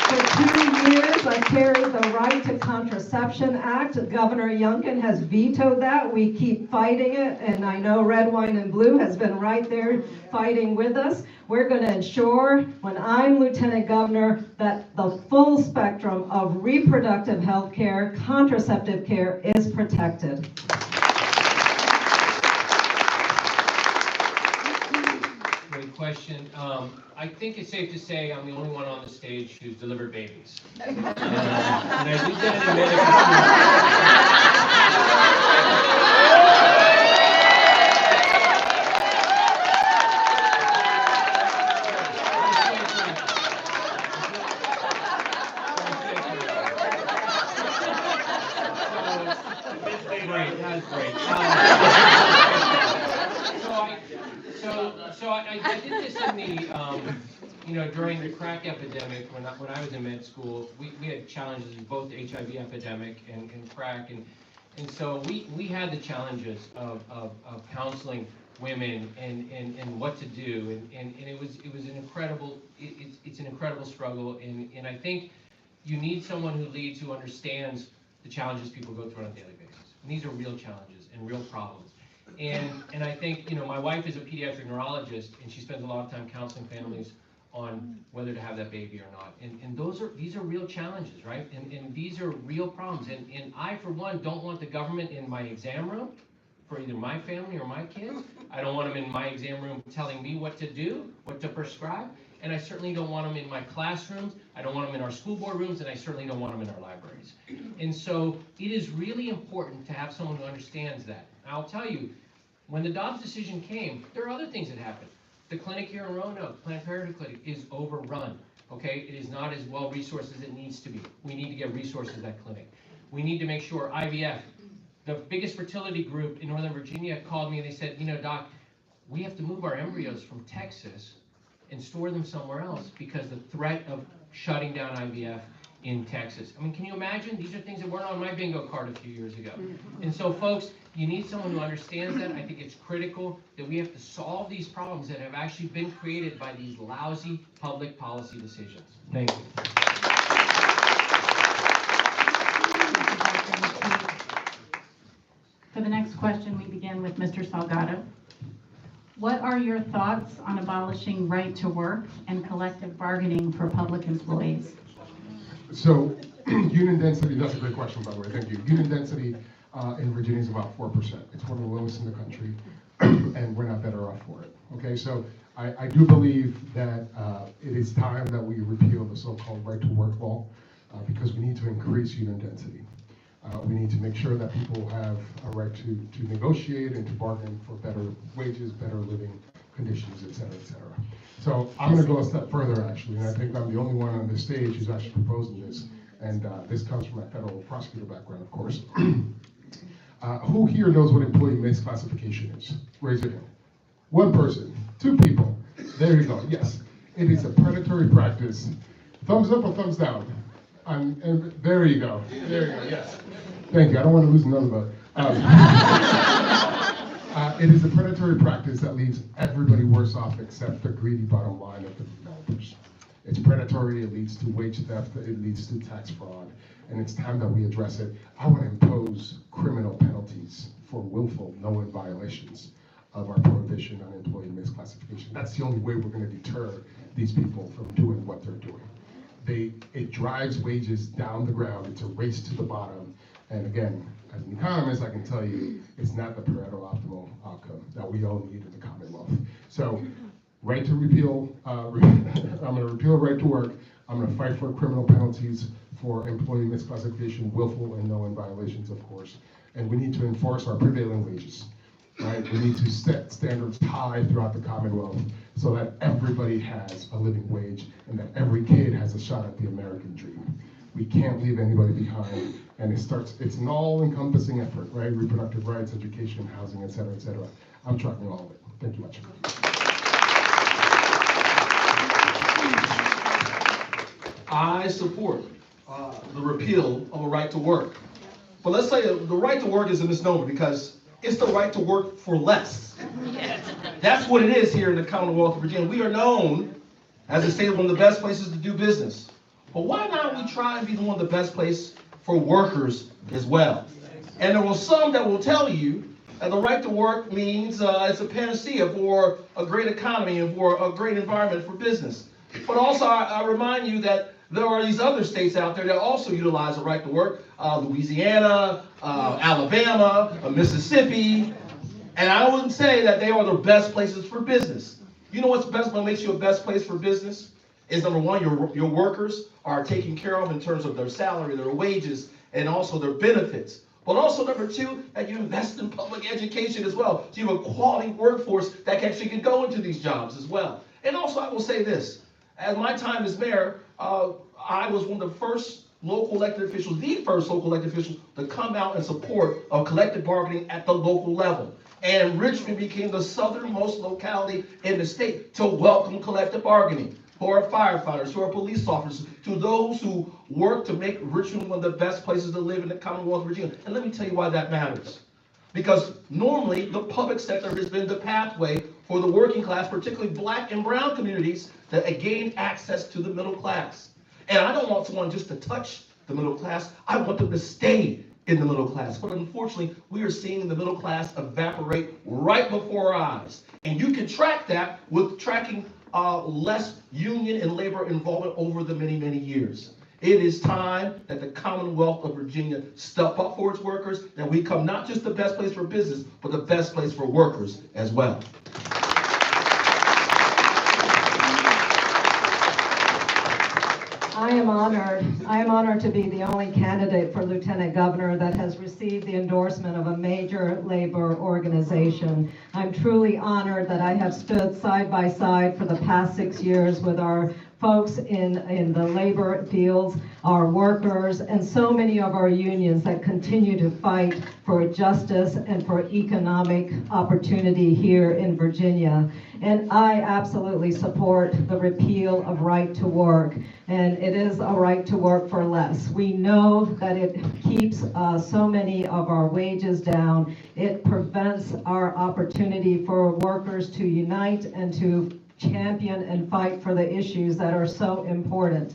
For 2 years, I carried the Right to Contraception Act. Governor Youngkin has vetoed that. We keep fighting it, and I know Red, Wine, and Blue has been right there fighting with us. We're going to ensure, when I'm Lieutenant Governor, that the full spectrum of reproductive health care, contraceptive care is protected. Great question. I think it's safe to say I'm the only one on the stage who's delivered babies. And I did that in Great, that's great. So I did this in the, during the crack epidemic, when I was in med school, we had challenges in both the HIV epidemic and crack, and so we had the challenges of counseling women and what to do, and it was an incredible, it's an incredible struggle, and I think you need someone who leads, who understands the challenges people go through on a daily basis. And these are real challenges and real problems. And I think, my wife is a pediatric neurologist, and she spends a lot of time counseling families on whether to have that baby or not. And these are real challenges, right? And these are real problems. And I, for one, don't want the government in my exam room for either my family or my kids. I don't want them in my exam room telling me what to do, what to prescribe. And I certainly don't want them in my classrooms. I don't want them in our school board rooms, and I certainly don't want them in our libraries. And so it is really important to have someone who understands that. I'll tell you, when the Dobbs decision came, there are other things that happened. The clinic here in Roanoke, Planned Parenthood Clinic, is overrun. Okay, it is not as well resourced as it needs to be. We need to get resources to that clinic. We need to make sure IVF, the biggest fertility group in Northern Virginia, called me and they said, Doc, we have to move our embryos from Texas and store them somewhere else because the threat of shutting down IVF in Texas. I mean, can you imagine? These are things that weren't on my bingo card a few years ago. And so, folks, you need someone who understands that. I think it's critical that we have to solve these problems that have actually been created by these lousy public policy decisions. Thank you. For the next question, we begin with Mr. Salgado. What are your thoughts on abolishing right to work and collective bargaining for public employees? So, union density, that's a great question, by the way, thank you. Union density in Virginia is about 4%. It's one of the lowest in the country, and we're not better off for it. Okay, so I do believe that it is time that we repeal the so-called right to work law because we need to increase union density. We need to make sure that people have a right to negotiate and to bargain for better wages, better living conditions, et cetera, et cetera. So I'm going to go a step further, actually, and I think I'm the only one on this stage who's actually proposing this, and this comes from my federal prosecutor background, of course. Who here knows what employee misclassification is? Raise your hand. One person, two people. There you go. Yes, it is a predatory practice. Thumbs up or thumbs down? And there you go. There you go. Yes. Thank you. I don't want to lose another vote. It is a predatory practice that leaves everybody worse off except the greedy bottom line of the developers. It's predatory, it leads to wage theft, it leads to tax fraud, and it's time that we address it. I want to impose criminal penalties for willful, knowing violations of our prohibition on employee misclassification. That's the only way we're going to deter these people from doing what they're doing. It drives wages down the ground. It's a race to the bottom. And again, as an economist, I can tell you it's not the Pareto optimal outcome that we all need in the Commonwealth. So, right to repeal, I'm going to repeal right to work. I'm going to fight for criminal penalties for employee misclassification, willful and knowing violations, of course. And we need to enforce our prevailing wages, right? We need to set standards high throughout the Commonwealth so that everybody has a living wage and that every kid has a shot at the American dream. We can't leave anybody behind, and it's an all-encompassing effort, right? Reproductive rights, education, housing, et cetera, et cetera. I'm tracking all of it. Thank you much. I support the repeal of a right to work. But let's say the right to work is a misnomer because it's the right to work for less. That's what it is here in the Commonwealth of Virginia. We are known as a state of one of the best places to do business. But why not we try and be one of the best places for workers as well? And there will some that will tell you that the right to work means it's a panacea for a great economy and for a great environment for business. But also I remind you that there are these other states out there that also utilize the right to work, Louisiana, Alabama, Mississippi, and I wouldn't say that they are the best places for business. You know what makes you a best place for business? Is number one, your workers are taken care of in terms of their salary, their wages, and also their benefits. But also number two, that you invest in public education as well. So you have a quality workforce that actually can go into these jobs as well. And also I will say this, at my time as mayor, I was one of the first local elected officials, the first local elected official to come out in support of collective bargaining at the local level. And Richmond became the southernmost locality in the state to welcome collective bargaining for our firefighters, to our police officers, to those who work to make Richmond one of the best places to live in the Commonwealth of Virginia. And let me tell you why that matters. Because normally the public sector has been the pathway for the working class, particularly black and brown communities, to gain access to the middle class. And I don't want someone just to touch the middle class. I want them to stay in the middle class. But unfortunately, we are seeing the middle class evaporate right before our eyes. And you can track that with tracking less union and labor involvement over the many, many years. It is time that the Commonwealth of Virginia step up for its workers, that we become not just the best place for business, but the best place for workers as well. I am honored to be the only candidate for Lieutenant Governor that has received the endorsement of a major labor organization. I'm truly honored that I have stood side by side for the past 6 years with our folks in the labor fields, our workers, and so many of our unions that continue to fight for justice and for economic opportunity here in Virginia. And I absolutely support the repeal of right to work. And it is a right to work for less. We know that it keeps so many of our wages down. It prevents our opportunity for workers to unite and to champion and fight for the issues that are so important.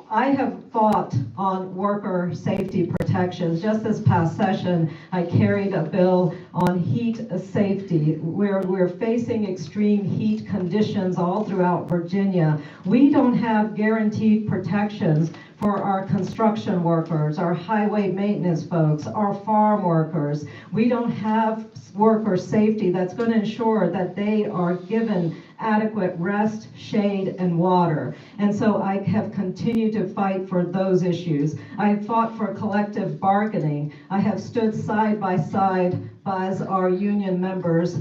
I have fought on worker safety protections. Just this past session, I carried a bill on heat safety, where we're facing extreme heat conditions all throughout Virginia. We don't have guaranteed protections for our construction workers, our highway maintenance folks, our farm workers. We don't have worker safety that's going to ensure that they are given adequate rest, shade, and water. And so I have continued to fight for those issues. I have fought for collective bargaining. I have stood side by side as our union members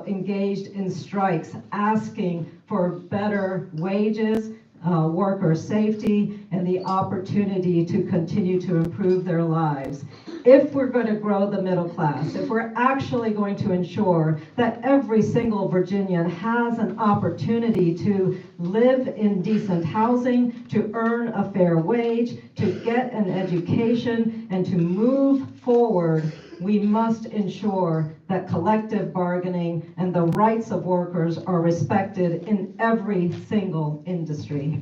engaged in strikes, asking for better wages, worker safety, and the opportunity to continue to improve their lives. If we're going to grow the middle class, if we're actually going to ensure that every single Virginian has an opportunity to live in decent housing, to earn a fair wage, to get an education, and to move forward, we must ensure that collective bargaining and the rights of workers are respected in every single industry.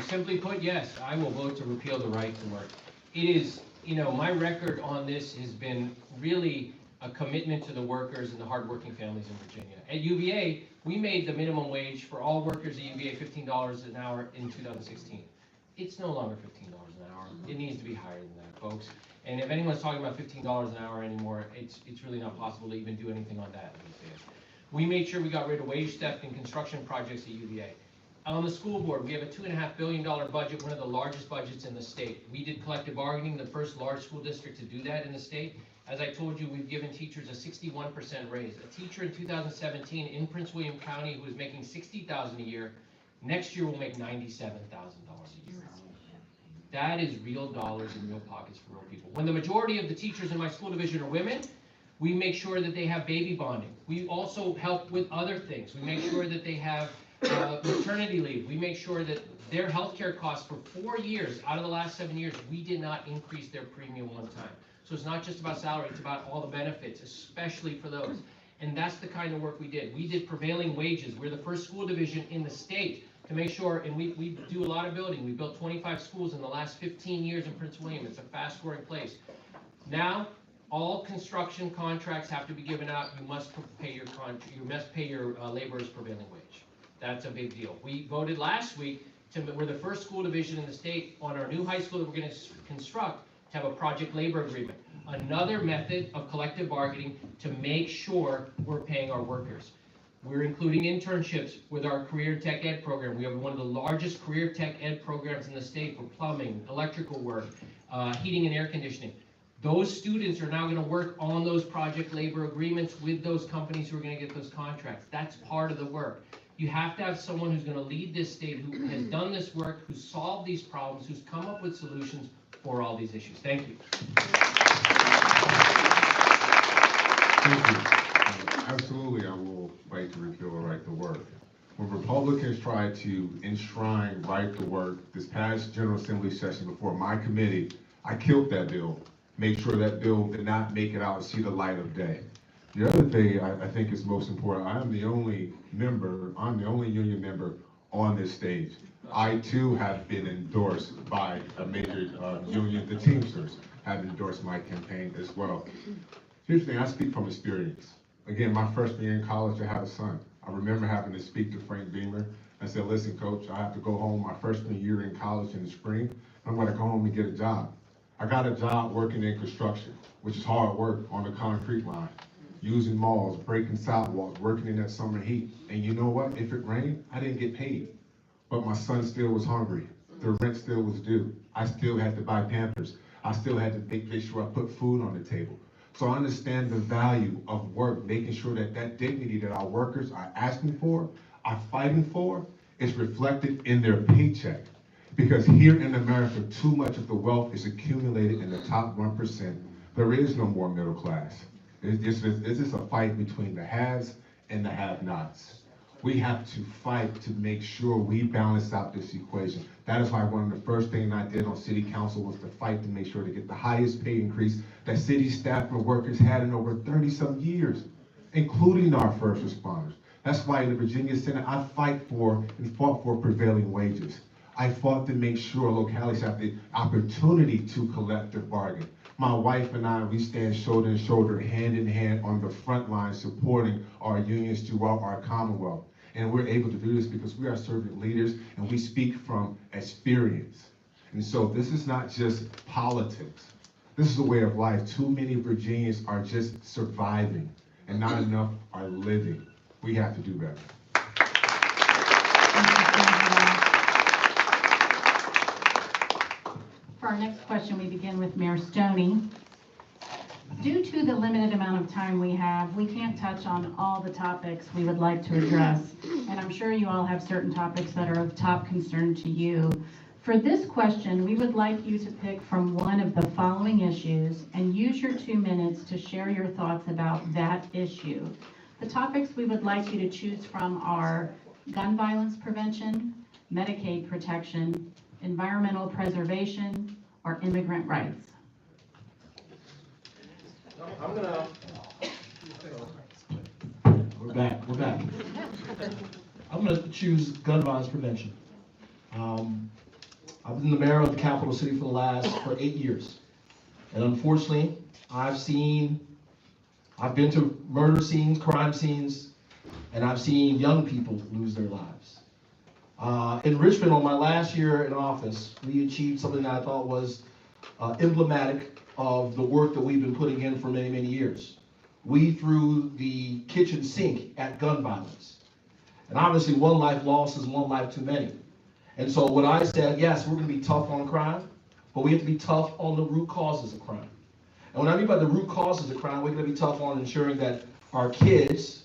Simply put, yes, I will vote to repeal the right to work. It is, my record on this has been really a commitment to the workers and the hardworking families in Virginia. At UVA, we made the minimum wage for all workers at UVA $15 an hour in 2016. It's no longer $15 an hour. It needs to be higher than that, folks. And if anyone's talking about $15 an hour anymore, it's really not possible to even do anything on that these days. We made sure we got rid of wage theft in construction projects at UVA. On the school board, we have a $2.5 billion budget, one of the largest budgets in the state. We did collective bargaining, the first large school district to do that in the state. As I told you, we've given teachers a 61% raise. A teacher in 2017 in Prince William County who was making $60,000 a year, next year will make $97,000 a year. That is real dollars in real pockets for real people. When the majority of the teachers in my school division are women, we make sure that they have baby bonding. We also help with other things. We make sure that they have maternity leave. We make sure that their healthcare costs for 4 years out of the last 7 years, we did not increase their premium one time. So it's not just about salary, it's about all the benefits, especially for those. And that's the kind of work we did. We did prevailing wages. We're the first school division in the state to make sure, and we do a lot of building. We built 25 schools in the last 15 years in Prince William. It's a fast growing place. Now, all construction contracts have to be given out. You must pay your laborers prevailing wage. That's a big deal. We voted last week we're the first school division in the state on our new high school that we're going to construct to have a project labor agreement. Another method of collective bargaining to make sure we're paying our workers. We're including internships with our career tech ed program. We have one of the largest career tech ed programs in the state for plumbing, electrical work, heating and air conditioning. Those students are now going to work on those project labor agreements with those companies who are going to get those contracts. That's part of the work. You have to have someone who's going to lead this state, who has done this work, who's solved these problems, who's come up with solutions for all these issues. Thank you. Thank you. Absolutely, I will fight to repeal the right to work. When Republicans tried to enshrine right to work this past General Assembly session before my committee, I killed that bill. Make sure that bill did not make it out and see the light of day. The other thing I think is most important, I'm the only union member on this stage. I too have been endorsed by a major union, the Teamsters have endorsed my campaign as well. Here's the thing, I speak from experience. Again, my freshman year in college, I had a son. I remember having to speak to Frank Beamer. I said, listen, coach, I have to go home my freshman year in college in the spring. I'm gonna go home and get a job. I got a job working in construction, which is hard work on the concrete line, using malls, breaking sidewalks, working in that summer heat. And you know what? If it rained, I didn't get paid. But my son still was hungry. The rent still was due. I still had to buy Pampers. I still had to make sure I put food on the table. So I understand the value of work, making sure that that dignity that our workers are asking for, are fighting for, is reflected in their paycheck. Because here in America, too much of the wealth is accumulated in the top 1%. There is no more middle class. It's just a fight between the haves and the have-nots. We have to fight to make sure we balance out this equation. That is why one of the first things I did on city council was to fight to make sure to get the highest pay increase that city staff and workers had in over 30-some years, including our first responders. That's why in the Virginia Senate, I fight for and fought for prevailing wages. I fought to make sure localities have the opportunity to collective bargain. My wife and I, we stand shoulder to shoulder, hand in hand on the front line, supporting our unions throughout our Commonwealth. And we're able to do this because we are servant leaders and we speak from experience. And so this is not just politics. This is a way of life. Too many Virginians are just surviving and not enough are living. We have to do better. For our next question, we begin with Mayor Stoney. Due to the limited amount of time we have, we can't touch on all the topics we would like to address. And I'm sure you all have certain topics that are of top concern to you. For this question, we would like you to pick from one of the following issues and use your 2 minutes to share your thoughts about that issue. The topics we would like you to choose from are gun violence prevention, Medicaid protection, environmental preservation, or immigrant rights. We're back. I'm gonna choose gun violence prevention. I've been the mayor of the capital city for 8 years. And unfortunately, I've seen I've been to murder scenes, crime scenes, and I've seen young people lose their lives. In Richmond, on my last year in office, we achieved something that I thought was emblematic of the work that we've been putting in for many, many years. We threw the kitchen sink at gun violence. And obviously, one life lost is one life too many. And so what I said, yes, we're going to be tough on crime, but we have to be tough on the root causes of crime. And when I mean by the root causes of crime, we're going to be tough on ensuring that our kids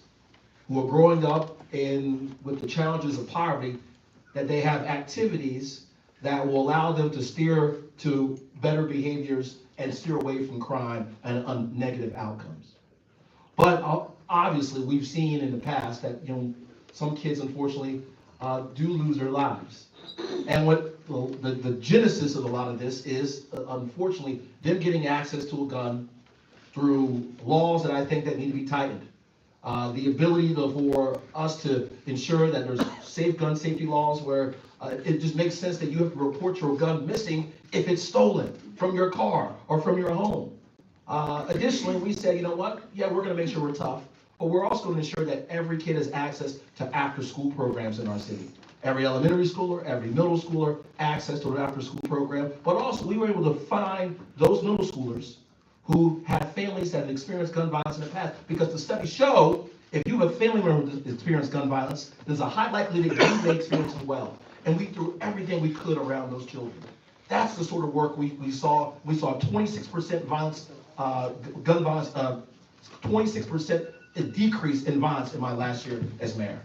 who are growing up with the challenges of poverty, that they have activities that will allow them to steer to better behaviors and steer away from crime and negative outcomes. But obviously, we've seen in the past that some kids, unfortunately, do lose their lives. And what the genesis of a lot of this is, unfortunately, them getting access to a gun through laws that I think that need to be tightened. The ability for us to ensure that there's safe gun safety laws where it just makes sense that you have to report your gun missing if it's stolen from your car or from your home. Additionally, we said, you know what? Yeah, we're going to make sure we're tough, but we're also going to ensure that every kid has access to after-school programs in our city. Every elementary schooler, every middle schooler, access to an after-school program. But also, we were able to find those middle schoolers who have families that have experienced gun violence in the past, because the studies show if you have a family member who experienced gun violence, there's a high likelihood that you may experience as well. And we threw everything we could around those children. That's the sort of work we saw. We saw 26% violence, gun violence, 26% decrease in violence in my last year as mayor.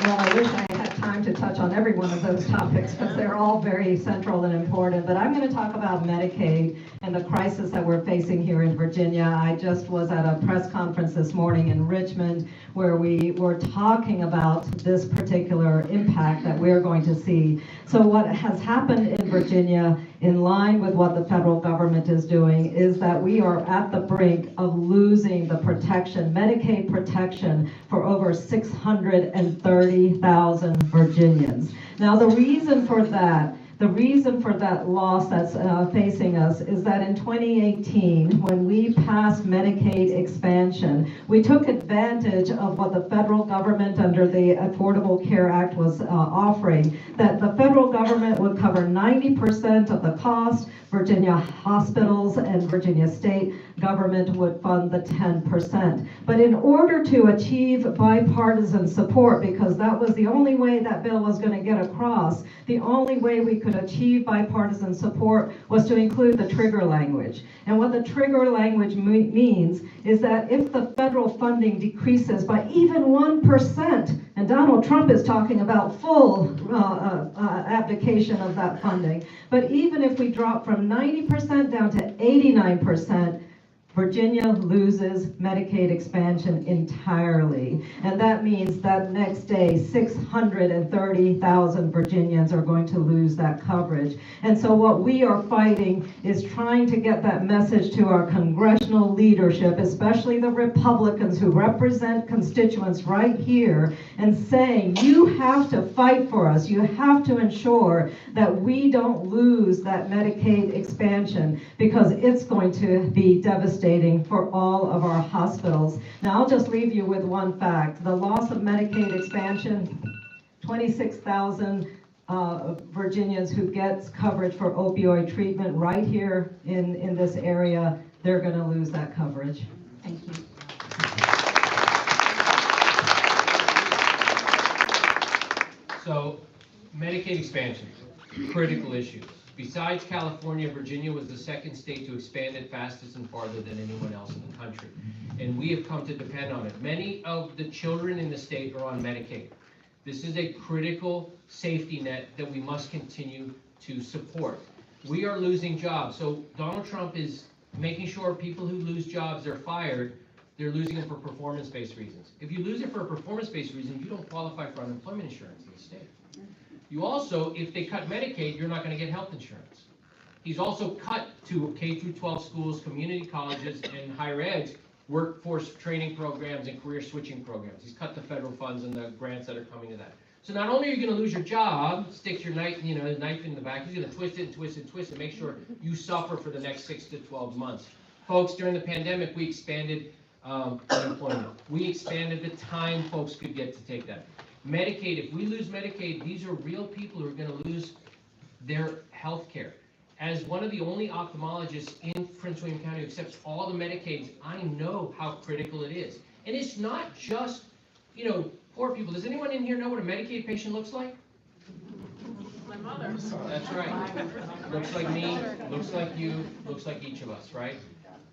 Well, I wish I had time to touch on every one of those topics because they're all very central and important. But I'm going to talk about Medicaid and the crisis that we're facing here in Virginia. I just was at a press conference this morning in Richmond where we were talking about this particular impact that we're going to see. So what has happened in Virginia, in line with what the federal government is doing, is that we are at the brink of losing the protection, Medicaid protection, for over 630,000 Virginians. Now, the reason for that loss that's facing us is that in 2018, when we passed Medicaid expansion, we took advantage of what the federal government under the Affordable Care Act was offering, that the federal government would cover 90% of the cost, Virginia hospitals and Virginia state government would fund the 10%. But in order to achieve bipartisan support, because that was the only way that bill was going to get across, the only way we could achieve bipartisan support was to include the trigger language. And what the trigger language means is that if the federal funding decreases by even 1%, and Donald Trump is talking about full abdication of that funding, but even if we drop from 90% down to 89%, Virginia loses Medicaid expansion entirely. And that means that next day, 630,000 Virginians are going to lose that coverage. And so what we are fighting is trying to get that message to our congressional leadership, especially the Republicans who represent constituents right here, and saying, you have to fight for us. You have to ensure that we don't lose that Medicaid expansion, because it's going to be devastating for all of our hospitals. Now, I'll just leave you with one fact. The loss of Medicaid expansion, 26,000 Virginians who gets coverage for opioid treatment right here in this area, they're going to lose that coverage. Thank you. So, Medicaid expansion, critical issue. Besides California, Virginia was the second state to expand it fastest and farther than anyone else in the country. And we have come to depend on it. Many of the children in the state are on Medicaid. This is a critical safety net that we must continue to support. We are losing jobs. So Donald Trump is making sure people who lose jobs, they're fired, they're losing them for performance-based reasons. If you lose it for a performance-based reason, you don't qualify for unemployment insurance in the state. You also, if they cut Medicaid, you're not going to get health insurance. He's also cut to K-12 schools, community colleges, and higher ed workforce training programs and career switching programs. He's cut the federal funds and the grants that are coming to that. So not only are you gonna lose your job, stick your knife, knife in the back, he's gonna twist it and twist it and twist it, make sure you suffer for the next 6 to 12 months. Folks, during the pandemic, we expanded unemployment. We expanded the time folks could get to take that. Medicaid, if we lose Medicaid, these are real people who are gonna lose their health care. As one of the only ophthalmologists in Prince William County who accepts all the Medicaids, I know how critical it is. And it's not just, poor people. Does anyone in here know what a Medicaid patient looks like? My mother. That's right. Looks like me, looks like you, looks like each of us, right?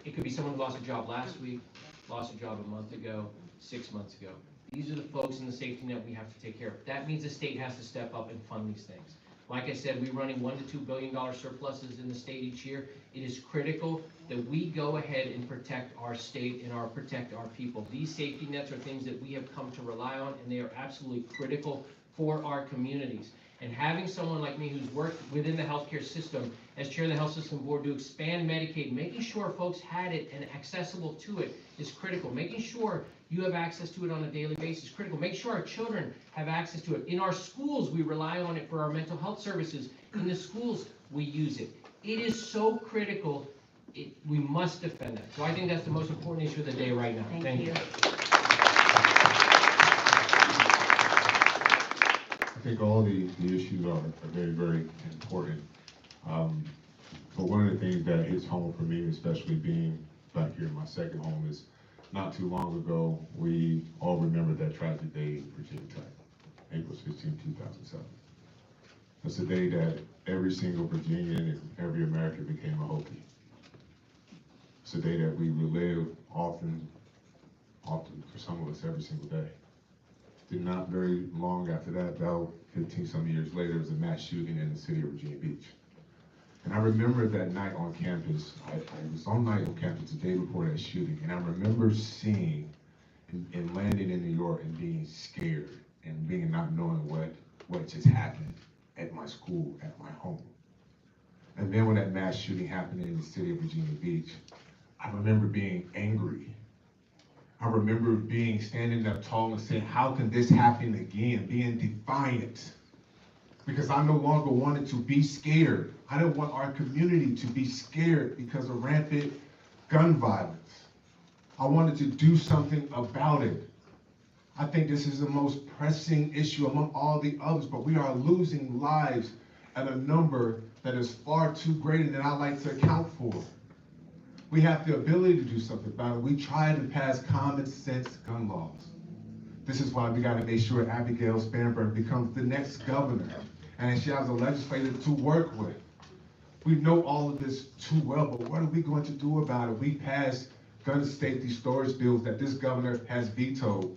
It could be someone who lost a job last week, lost a job a month ago, 6 months ago. These are the folks in the safety net we have to take care of. That means the state has to step up and fund these things. Like I said, we're running $1 to $2 billion surpluses in the state each year. It is critical that we go ahead and protect our state and protect our people. These safety nets are things that we have come to rely on, and they are absolutely critical for our communities. And having someone like me who's worked within the healthcare system as chair of the Health System Board to expand Medicaid, making sure folks had it and accessible to it is critical. Making sure you have access to it on a daily basis is critical. Make sure our children have access to it. In our schools, we rely on it for our mental health services. In the schools, we use it. It is so critical. We must defend that. So I think that's the most important issue of the day right now. Thank you. I think all the issues are very, very important. But one of the things that hits home for me, especially being back here in my second home, is not too long ago, we all remember that tragic day in Virginia Tech, April 16, 2007. It's a day that every single Virginian and every American became a Hokie. It's a day that we relive often for some of us every single day. Did not very long after that, about 15 some years later, there was a mass shooting in the city of Virginia Beach. And I remember that night on campus, I was on night on campus the day before that shooting, and I remember seeing and landing in New York and being scared and being not knowing what just happened at my school, at my home. And then when that mass shooting happened in the city of Virginia Beach, I remember being angry. I remember standing up tall and saying, how can this happen again? Being defiant. Because I no longer wanted to be scared. I didn't want our community to be scared because of rampant gun violence. I wanted to do something about it. I think this is the most pressing issue among all the others, but we are losing lives at a number that is far too greater than I like to account for. We have the ability to do something about it. We try to pass common sense gun laws. This is why we got to make sure Abigail Spanberg becomes the next governor, and she has a legislator to work with. We know all of this too well, but what are we going to do about it? We passed gun safety storage bills that this governor has vetoed.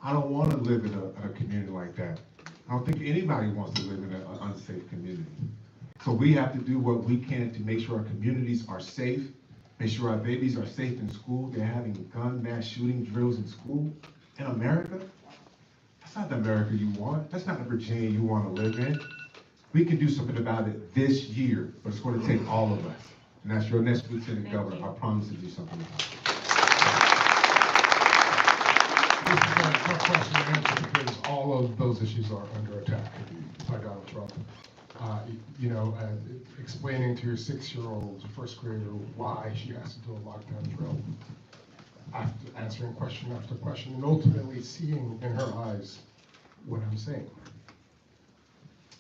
I don't want to live in a community like that. I don't think anybody wants to live in an unsafe community. So we have to do what we can to make sure our communities are safe, make sure our babies are safe in school. They're having gun mass shooting drills in school. In America? That's not the America you want. That's not the Virginia you want to live in. We can do something about it this year, but it's going to take all of us. And that's your next lieutenant governor. I promise to do something about it. This is a tough question to answer because all of those issues are under attack by Donald Trump. Explaining to your 6-year-old first grader why she has to do a lockdown drill, after answering question after question, and ultimately seeing in her eyes what I'm saying,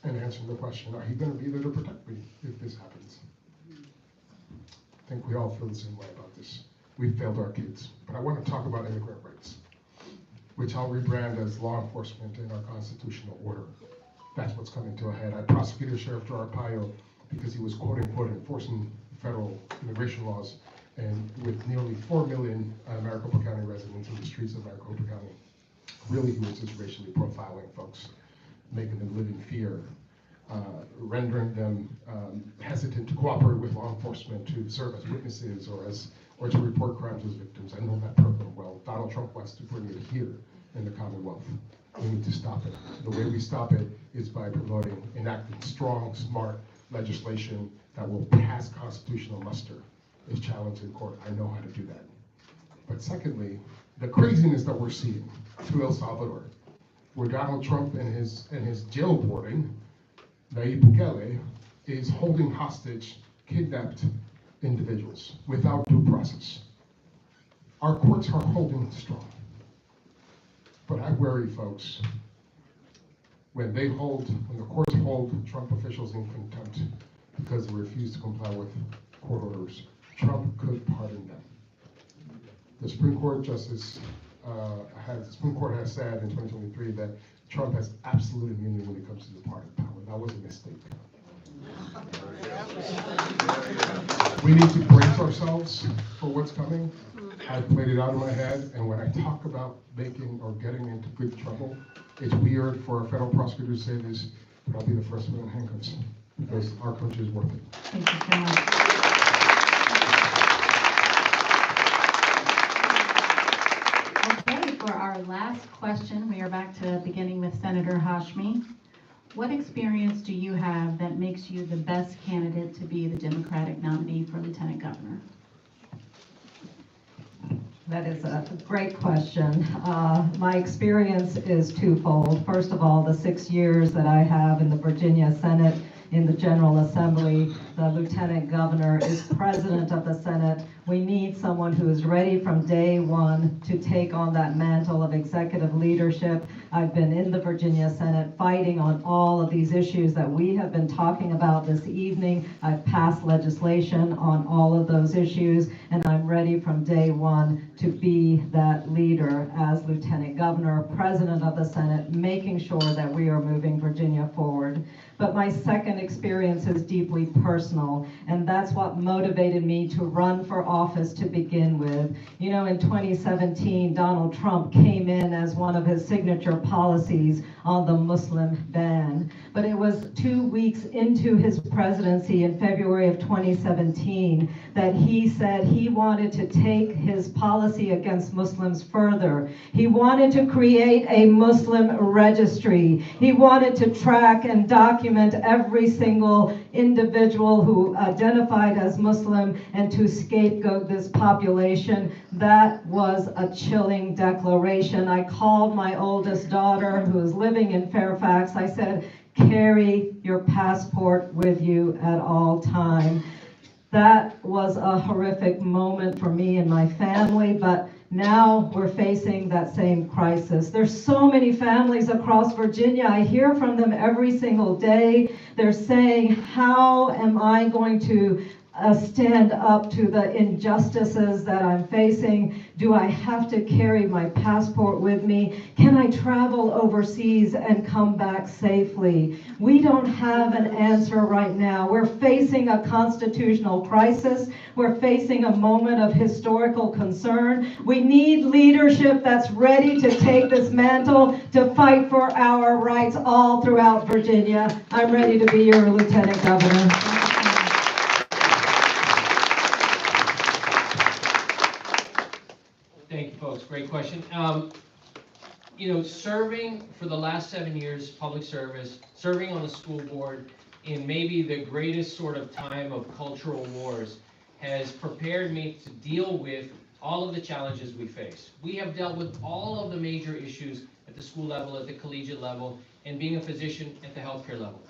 and answering the question, are you going to be there to protect me if this happens? I think we all feel the same way about this. We failed our kids. But I want to talk about immigrant rights, which I'll rebrand as law enforcement in our constitutional order. That's what's coming to a head. I prosecuted Sheriff Arpaio because he was quote-unquote enforcing federal immigration laws, and with nearly 4 million Maricopa County residents in the streets of Maricopa County. Really, he was just racially profiling folks, making them live in fear, rendering them hesitant to cooperate with law enforcement, to serve as witnesses or to report crimes as victims. I know that program well. Donald Trump wants to bring it here in the Commonwealth. We need to stop it. The way we stop it is by enacting strong, smart legislation that will pass constitutional muster if challenged in court. I know how to do that. But secondly, the craziness that we're seeing through El Salvador, where Donald Trump and his jailboarding, Nayib Bukele, is holding hostage kidnapped individuals without due process. Our courts are holding strong. But I worry, folks, when the courts hold Trump officials in contempt because they refuse to comply with court orders, Trump could pardon them. The Supreme Court has said in 2023 that Trump has absolute immunity when it comes to the pardon power. That was a mistake. We need to brace ourselves for what's coming. I've played it out in my head, and when I talk about making or getting into good trouble, it's weird for a federal prosecutor to say this, but I'll be the first one in handcuffs because our country is worth it. Thank you so much. Okay, for our last question, we are back to beginning with Senator Hashmi. What experience do you have that makes you the best candidate to be the Democratic nominee for Lieutenant Governor? That is a great question. My experience is twofold. First of all, the 6 years that I have in the Virginia Senate, in the General Assembly, the Lieutenant Governor is President of the Senate. We need someone who is ready from day one to take on that mantle of executive leadership. I've been in the Virginia Senate fighting on all of these issues that we have been talking about this evening. I've passed legislation on all of those issues, and I'm ready from day one to be that leader as Lieutenant Governor, President of the Senate, making sure that we are moving Virginia forward. But my second experience is deeply personal, and that's what motivated me to run for office to begin with. You know, in 2017, Donald Trump came in as one of his signature policies on the Muslim ban. But it was 2 weeks into his presidency in February of 2017 that he said he wanted to take his policy against Muslims further. He wanted to create a Muslim registry. He wanted to track and document every single individual who identified as Muslim and to scapegoat this population. That was a chilling declaration. I called my oldest daughter, who is living in Fairfax. I said, carry your passport with you at all time. That was a horrific moment for me and my family, but now we're facing that same crisis. There's so many families across Virginia. I hear from them every single day. They're saying, how am I going to stand up to the injustices that I'm facing? Do I have to carry my passport with me? Can I travel overseas and come back safely? We don't have an answer right now. We're facing a constitutional crisis. We're facing a moment of historical concern. We need leadership that's ready to take this mantle to fight for our rights all throughout Virginia. I'm ready to be your Lieutenant Governor. Thank you, folks. Great question. You know, serving for the last 7 years, public service, serving on the school board in maybe the greatest sort of time of cultural wars has prepared me to deal with all of the challenges we face. We have dealt with all of the major issues at the school level, at the collegiate level, and being a physician at the healthcare level.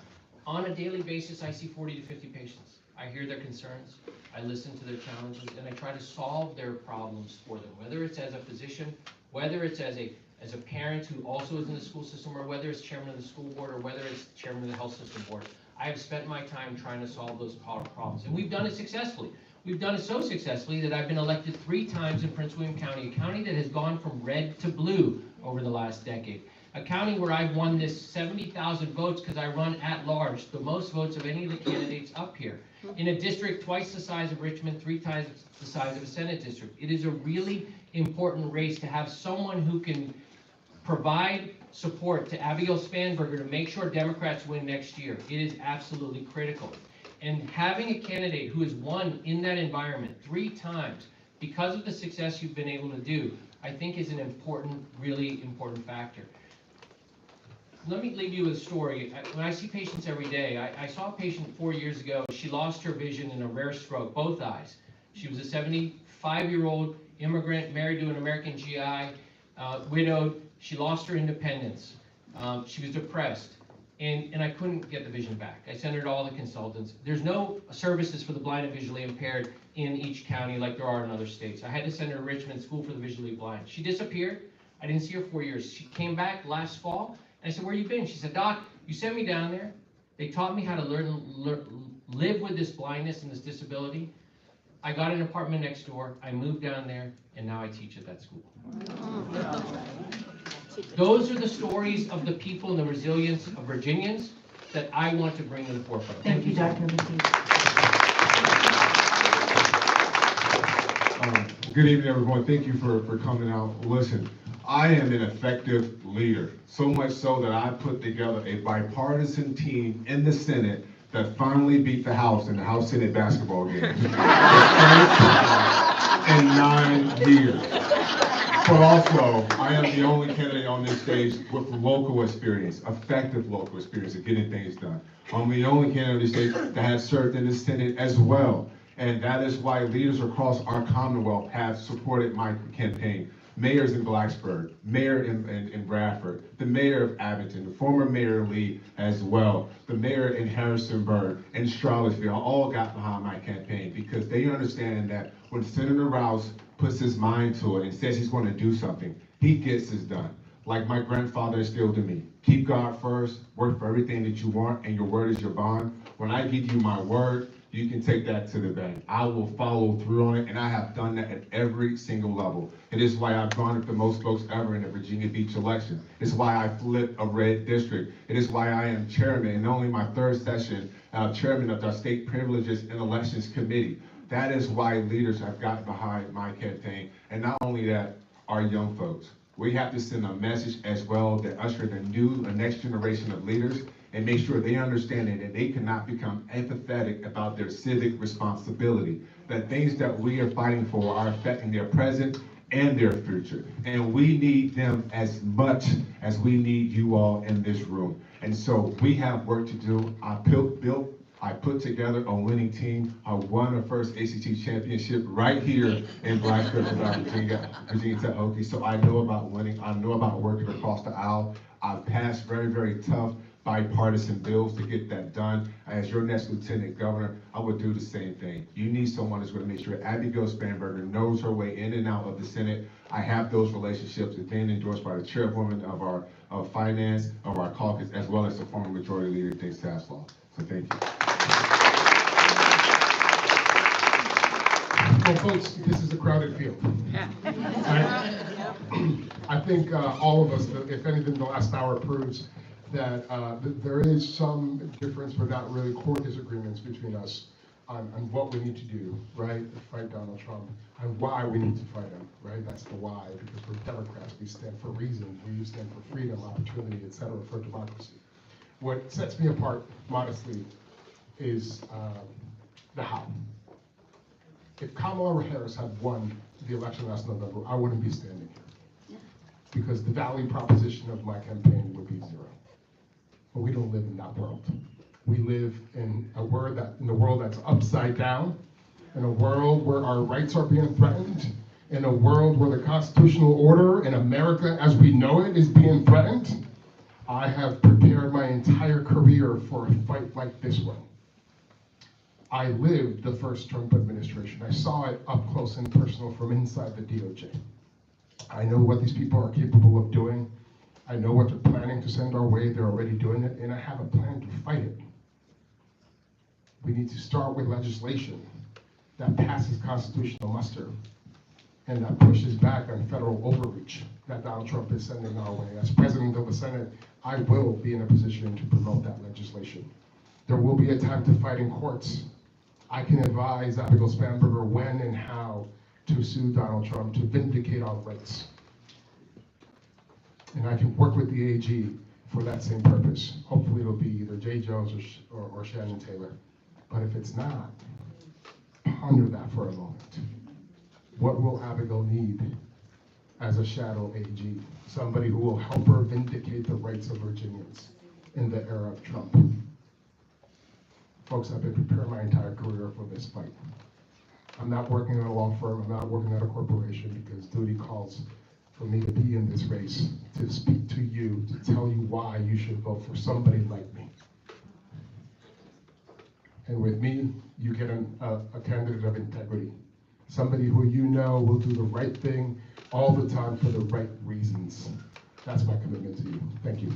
On a daily basis, I see 40 to 50 patients. I hear their concerns, I listen to their challenges, and I try to solve their problems for them, whether it's as a physician, whether it's as a parent who also is in the school system, or whether it's chairman of the school board, or whether it's chairman of the health system board. I have spent my time trying to solve those problems, and we've done it successfully. We've done it so successfully that I've been elected 3 times in Prince William County, a county that has gone from red to blue over the last decade. A county where I've won this 70,000 votes because I run at large, the most votes of any of the candidates up here. In a district twice the size of Richmond, 3 times the size of a Senate district. It is a really important race to have someone who can provide support to Abigail Spanberger to make sure Democrats win next year. It is absolutely critical. And having a candidate who has won in that environment 3 times because of the success you've been able to do, I think is an important, really important factor. Let me leave you with a story. When I see patients every day, I saw a patient 4 years ago. She lost her vision in a rare stroke, both eyes. She was a 75-year-old immigrant, married to an American GI, widowed. She lost her independence. She was depressed, and I couldn't get the vision back. I sent her to all the consultants. There's no services for the blind and visually impaired in each county like there are in other states. I had to send her to Richmond School for the Visually Blind. She disappeared. I didn't see her 4 years. She came back last fall, and I said, "Where you been?" She said, "Doc, you sent me down there. They taught me how to live with this blindness and this disability. I got an apartment next door. I moved down there, and now I teach at that school." Those are the stories of the people and the resilience of Virginians that I want to bring to the forefront. Thank you, Dr. Lateef. Good evening, everyone. Thank you for coming out. Listen, I am an effective leader, so much so that I put together a bipartisan team in the Senate that finally beat the House in the House Senate basketball game. The first time in 9 years. But also, I am the only candidate on this stage with local experience, effective local experience of getting things done. I'm the only candidate on this stage that has served in the Senate as well. And that is why leaders across our Commonwealth have supported my campaign. Mayors in Blacksburg, mayor in Bradford, the mayor of Abington, the former mayor Lee as well, the mayor in Harrisonburg and Charlottesville all got behind my campaign because they understand that when Senator Rouse puts his mind to it and says he's going to do something, he gets it done. Like my grandfather instilled in me, keep God first, work for everything that you want, and your word is your bond. When I give you my word, you can take that to the bank. I will follow through on it, and I have done that at every single level. It is why I've garnered the most votes ever in the Virginia Beach election. It's why I flipped a red district. It is why I am chairman, and only my third session, chairman of the State Privileges and Elections Committee. That is why leaders have gotten behind my campaign. And not only that, our young folks. We have to send a message as well that usher the next generation of leaders and make sure they understand that they cannot become empathetic about their civic responsibility. That things that we are fighting for are affecting their present and their future. And we need them as much as we need you all in this room. And so we have work to do. I put together a winning team. I won the first ACT championship right here in Blacksburg, Virginia Tech Hokie. So I know about winning. I know about working across the aisle. I've passed very, very tough bipartisan bills to get that done. As your next lieutenant governor, I would do the same thing. You need someone that's going to make sure Abigail Spanberger knows her way in and out of the Senate. I have those relationships. It's been endorsed by the chairwoman of finance, of our caucus, as well as the former majority leader, Dick Saslaw. So thank you. Well, folks, this is a crowded field. I think all of us, if anything, the last hour proves that there is some difference, but not really core disagreements between us on what we need to do, right, to fight Donald Trump, and why we need to fight him, right? That's the why, because we're Democrats. We stand for reason. We stand for freedom, opportunity, et cetera, for democracy. What sets me apart, modestly, is the how. If Kamala Harris had won the election last November, I wouldn't be standing here. Because the value proposition of my campaign would be zero. But we don't live in that world. We live in a world that's upside down, in a world where our rights are being threatened, in a world where the constitutional order in America as we know it is being threatened. I have prepared my entire career for a fight like this one. I lived the first Trump administration. I saw it up close and personal from inside the DOJ. I know what these people are capable of doing. I know what they're planning to send our way. They're already doing it, and I have a plan to fight it. We need to start with legislation that passes constitutional muster and that pushes back on federal overreach that Donald Trump is sending our way. As president of the Senate, I will be in a position to promote that legislation. There will be a time to fight in courts. I can advise Abigail Spanberger when and how to sue Donald Trump to vindicate our rights. And I can work with the AG for that same purpose. Hopefully it'll be either Jay Jones or Shannon Taylor. But if it's not, ponder that for a moment. What will Abigail need as a shadow AG? Somebody who will help her vindicate the rights of Virginians in the era of Trump. Folks, I've been preparing my entire career for this fight. I'm not working at a law firm, I'm not working at a corporation because duty calls for me to be in this race, to speak to you, to tell you why you should vote for somebody like me. And with me, you get a candidate of integrity, somebody who you know will do the right thing all the time for the right reasons. That's my commitment to you. Thank you.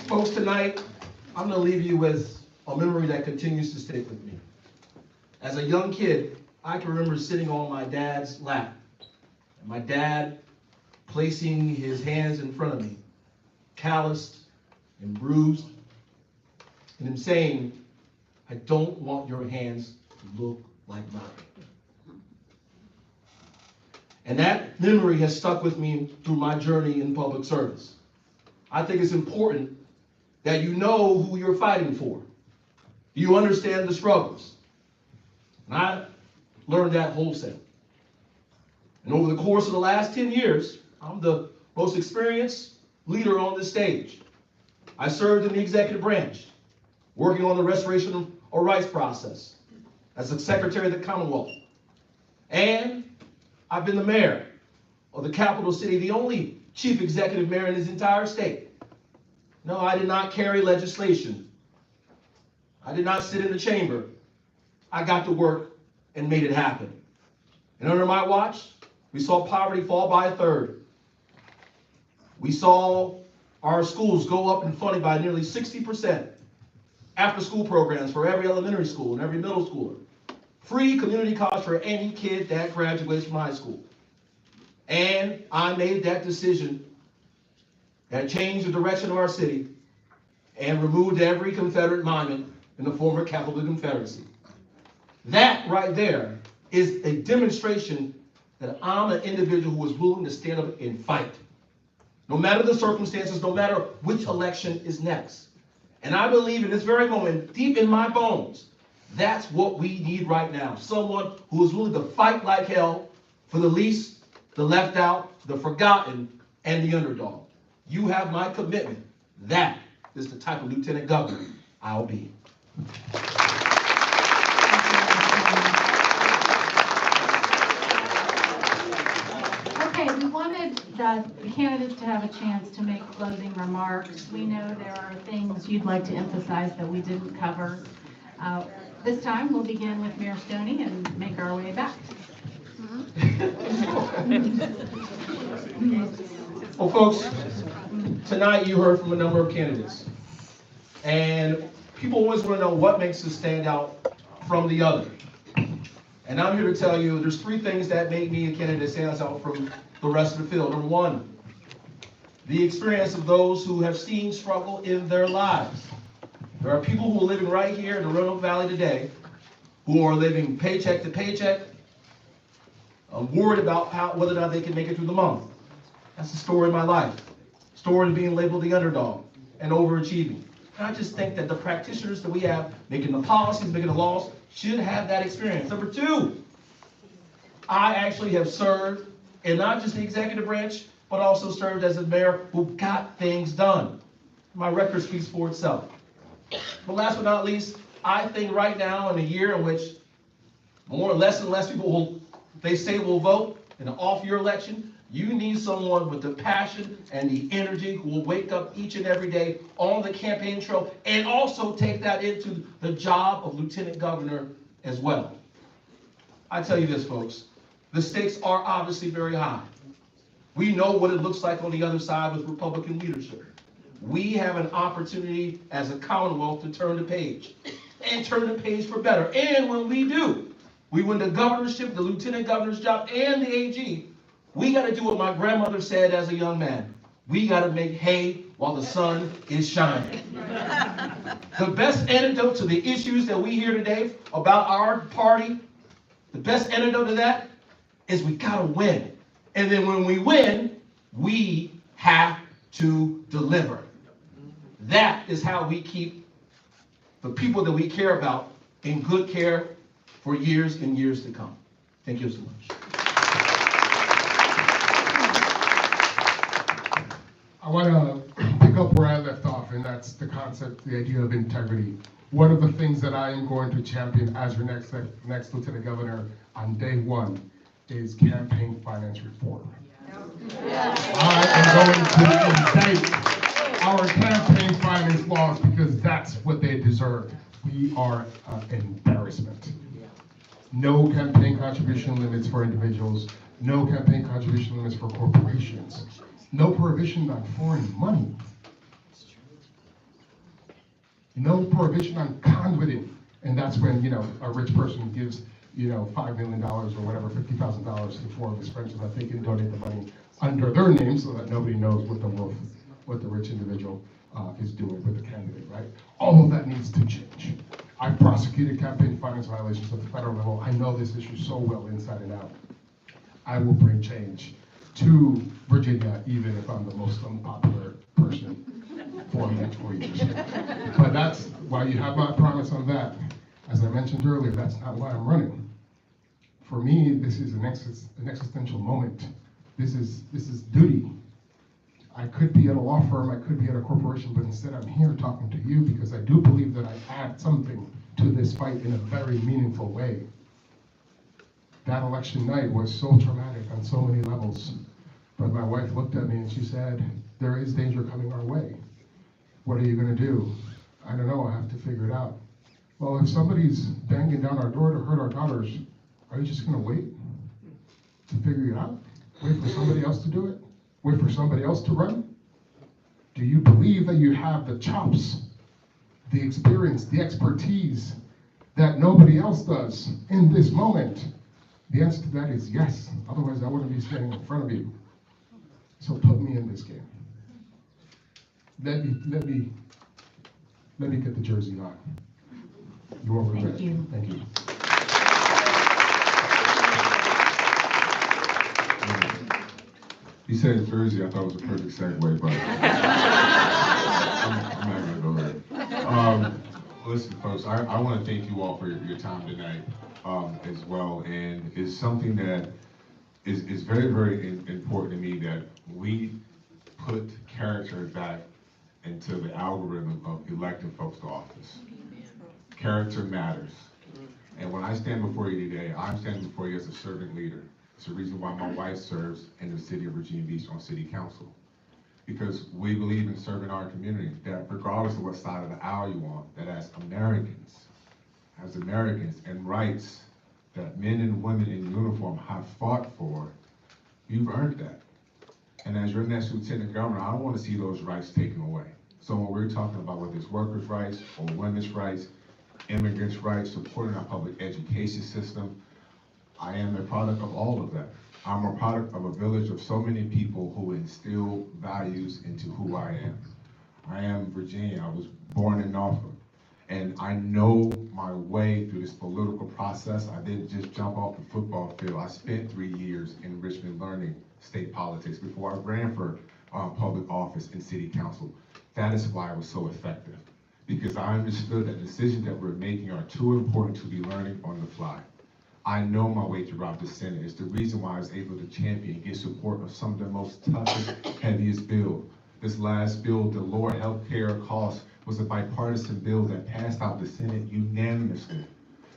Folks, tonight, I'm going to leave you with a memory that continues to stick with me. As a young kid, I can remember sitting on my dad's lap, and my dad placing his hands in front of me, calloused and bruised, and him saying, "I don't want your hands to look like mine." And that memory has stuck with me through my journey in public service. I think it's important that you know who you're fighting for. You understand the struggles. And I learned that wholesale. And over the course of the last 10 years, I'm the most experienced leader on this stage. I served in the executive branch, working on the restoration of rights process as the Secretary of the Commonwealth. And I've been the mayor of the capital city, the only chief executive mayor in his entire state. No, I did not carry legislation. I did not sit in the chamber. I got to work and made it happen. And under my watch, we saw poverty fall by a third. We saw our schools go up in funding by nearly 60%. After school programs for every elementary school and every middle schooler. Free community college for any kid that graduates from high school. And I made that decision that changed the direction of our city and removed every Confederate monument in the former capital of the Confederacy. That right there is a demonstration that I'm an individual who is willing to stand up and fight. No matter the circumstances, no matter which election is next. And I believe in this very moment, deep in my bones, that's what we need right now. Someone who is willing to fight like hell for the least, the left out, the forgotten, and the underdog. You have my commitment. That is the type of lieutenant governor I'll be. Okay, we wanted the candidates to have a chance to make closing remarks. We know there are things you'd like to emphasize that we didn't cover. This time, we'll begin with Mayor Stoney and make our way back. Well, folks, tonight you heard from a number of candidates. And people always want to know what makes us stand out from the other. And I'm here to tell you there's three things that make me a candidate that stands out from the rest of the field. Number one, the experience of those who have seen struggle in their lives. There are people who are living right here in the Roanoke Valley today who are living paycheck to paycheck, worried about whether or not they can make it through the month. That's the story of my life. Story of being labeled the underdog and overachieving. And I just think that the practitioners that we have making the policies, making the laws, should have that experience. Number two, I actually have served in not just the executive branch, but also served as a mayor who got things done. My record speaks for itself. But last but not least, I think right now in a year in which less and less people will vote in an off-year election, you need someone with the passion and the energy who will wake up each and every day on the campaign trail and also take that into the job of lieutenant governor as well. I tell you this, folks, the stakes are obviously very high. We know what it looks like on the other side with Republican leadership. We have an opportunity as a Commonwealth to turn the page and turn the page for better. And when we do, we win the governorship, the lieutenant governor's job, and the AG. We got to do what my grandmother said as a young man. We got to make hay while the sun is shining. The best antidote to the issues that we hear today about our party, the best antidote to that is we got to win. And then when we win, we have to deliver. That is how we keep the people that we care about in good care for years and years to come. Thank you so much. I want to pick up where I left off, and that's the concept, the idea of integrity. One of the things that I am going to champion as your next Lieutenant Governor on day one is campaign finance reform. I am going to indict our campaign finance laws because that's what they deserve. We are an embarrassment. No campaign contribution limits for individuals, no campaign contribution limits for corporations, no prohibition on foreign money, no prohibition on conduiting. And that's when, a rich person gives, $5 million or whatever, $50,000 to four of his friends so that they can donate the money under their name so that nobody knows what the rich individual is doing with the candidate, right? All of that needs to change. I've prosecuted campaign finance violations at the federal level. I know this issue so well inside and out. I will bring change to Virginia, even if I'm the most unpopular person for the next 4 years. But that's why you have my promise on that. As I mentioned earlier, that's not why I'm running. For me, this is an existential moment. This is duty. I could be at a law firm, I could be at a corporation, but instead I'm here talking to you because I do believe that I add something to this fight in a very meaningful way. That election night was so traumatic on so many levels. But my wife looked at me and she said, there is danger coming our way. What are you gonna do? I don't know, I have to figure it out. Well, if somebody's banging down our door to hurt our daughters, are you just gonna wait to figure it out? Wait for somebody else to do it? Wait for somebody else to run? Do you believe that you have the chops, the experience, the expertise that nobody else does in this moment? The answer to that is yes. Otherwise, I wouldn't be standing in front of you. So put me in this game. Let me get the jersey on. You won't regret it. Thank you. He said Jersey, I thought it was a perfect segue, but I'm not gonna go there. Listen, folks, I want to thank you all for your time tonight as well, and it's something that is very, very important to me that we put character back into the algorithm of electing folks to office. Character matters. And when I stand before you today, I'm standing before you as a servant leader. It's the reason why my wife serves in the city of Virginia Beach on city council. Because we believe in serving our community, that regardless of what side of the aisle you on, that as Americans and rights that men and women in uniform have fought for, you've earned that. And as your next lieutenant governor, I don't want to see those rights taken away. So when we're talking about whether it's workers' rights or women's rights, immigrants' rights, supporting our public education system, I am a product of all of that. I'm a product of a village of so many people who instill values into who I am. I am Virginia. I was born in Norfolk. And I know my way through this political process. I didn't just jump off the football field. I spent 3 years in Richmond learning state politics before I ran for public office in city council. That is why I was so effective. Because I understood that decisions that we're making are too important to be learning on the fly. I know my way throughout the Senate. It's the reason why I was able to champion and get support of some of the most toughest, heaviest bills. This last bill, the lower health care costs, was a bipartisan bill that passed out the Senate unanimously.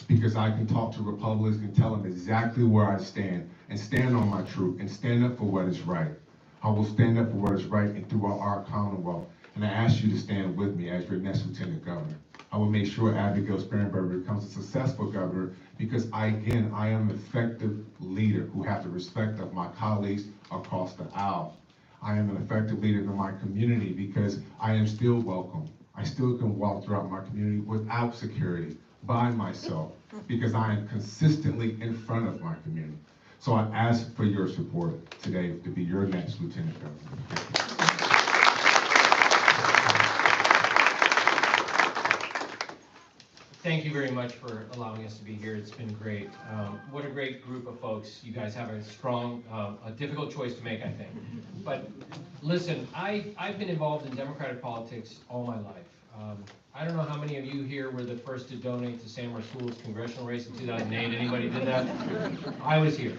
Because I can talk to Republicans and tell them exactly where I stand and stand on my truth and stand up for what is right. I will stand up for what is right and throughout our Commonwealth. And I ask you to stand with me as your next Lieutenant Governor. I will make sure Abigail Spanberger becomes a successful governor because I am an effective leader who has the respect of my colleagues across the aisle. I am an effective leader in my community because I am still welcome. I still can walk throughout my community without security, by myself, because I am consistently in front of my community. So I ask for your support today to be your next Lieutenant Governor. Thank you very much for allowing us to be here. It's been great. What a great group of folks. You guys have a strong, a difficult choice to make, I think. But listen, I've been involved in Democratic politics all my life. I don't know how many of you here were the first to donate to Sam Rassoul's congressional race in 2008. Anybody did that? I was here.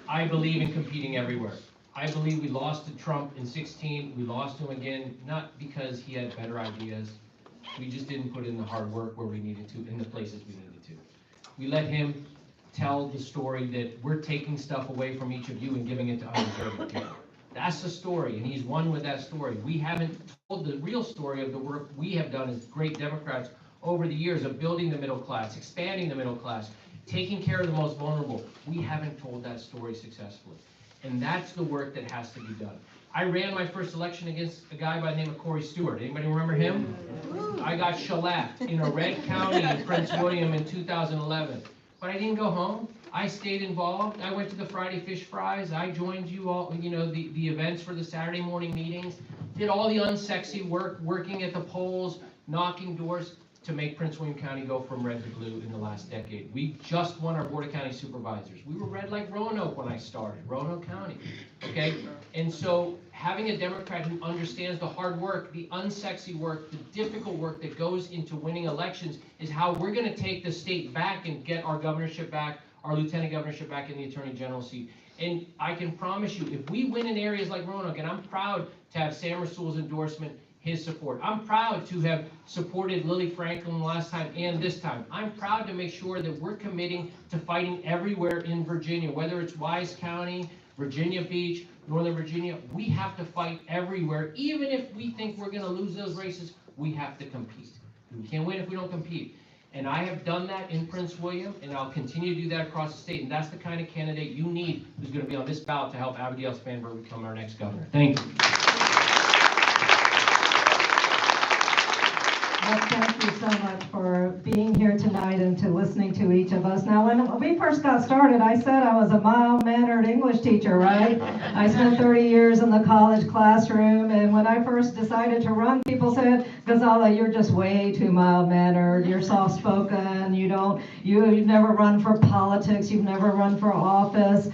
I believe in competing everywhere. I believe we lost to Trump in 2016. We lost to him again, not because he had better ideas, We just didn't put in the hard work where we needed to, in the places we needed to. We let him tell the story that we're taking stuff away from each of you and giving it to undeserving people. That's the story, and he's won with that story. We haven't told the real story of the work we have done as great Democrats over the years of building the middle class, expanding the middle class, taking care of the most vulnerable. We haven't told that story successfully. And that's the work that has to be done. I ran my first election against a guy by the name of Corey Stewart. Anybody remember him? I got shellacked in a red county in Prince William in 2011. But I didn't go home. I stayed involved. I went to the Friday Fish Fries. I joined you all, the events for the Saturday morning meetings. Did all the unsexy work, working at the polls, knocking doors to make Prince William County go from red to blue in the last decade. We just won our Board of County Supervisors. We were red like Roanoke when I started, Roanoke County, okay? And so having a Democrat who understands the hard work, the unsexy work, the difficult work that goes into winning elections is how we're gonna take the state back and get our governorship back, our lieutenant governorship back in the attorney general seat. And I can promise you, if we win in areas like Roanoke, and I'm proud to have Sam Rasool's endorsement, his support. I'm proud to have supported Lily Franklin last time and this time. I'm proud to make sure that we're committing to fighting everywhere in Virginia, whether it's Wise County, Virginia Beach, Northern Virginia. We have to fight everywhere. Even if we think we're gonna lose those races, we have to compete. We can't win if we don't compete. And I have done that in Prince William, and I'll continue to do that across the state. And that's the kind of candidate you need who's gonna be on this ballot to help Abigail Spanberg become our next governor. Thank you. Well, thank you so much for being here tonight and to listening to each of us. Now, when we first got started, I said I was a mild-mannered English teacher, right? I spent 30 years in the college classroom, and when I first decided to run, people said, Gonzala, you're just way too mild-mannered, you're soft-spoken, you've never run for politics, you've never run for office,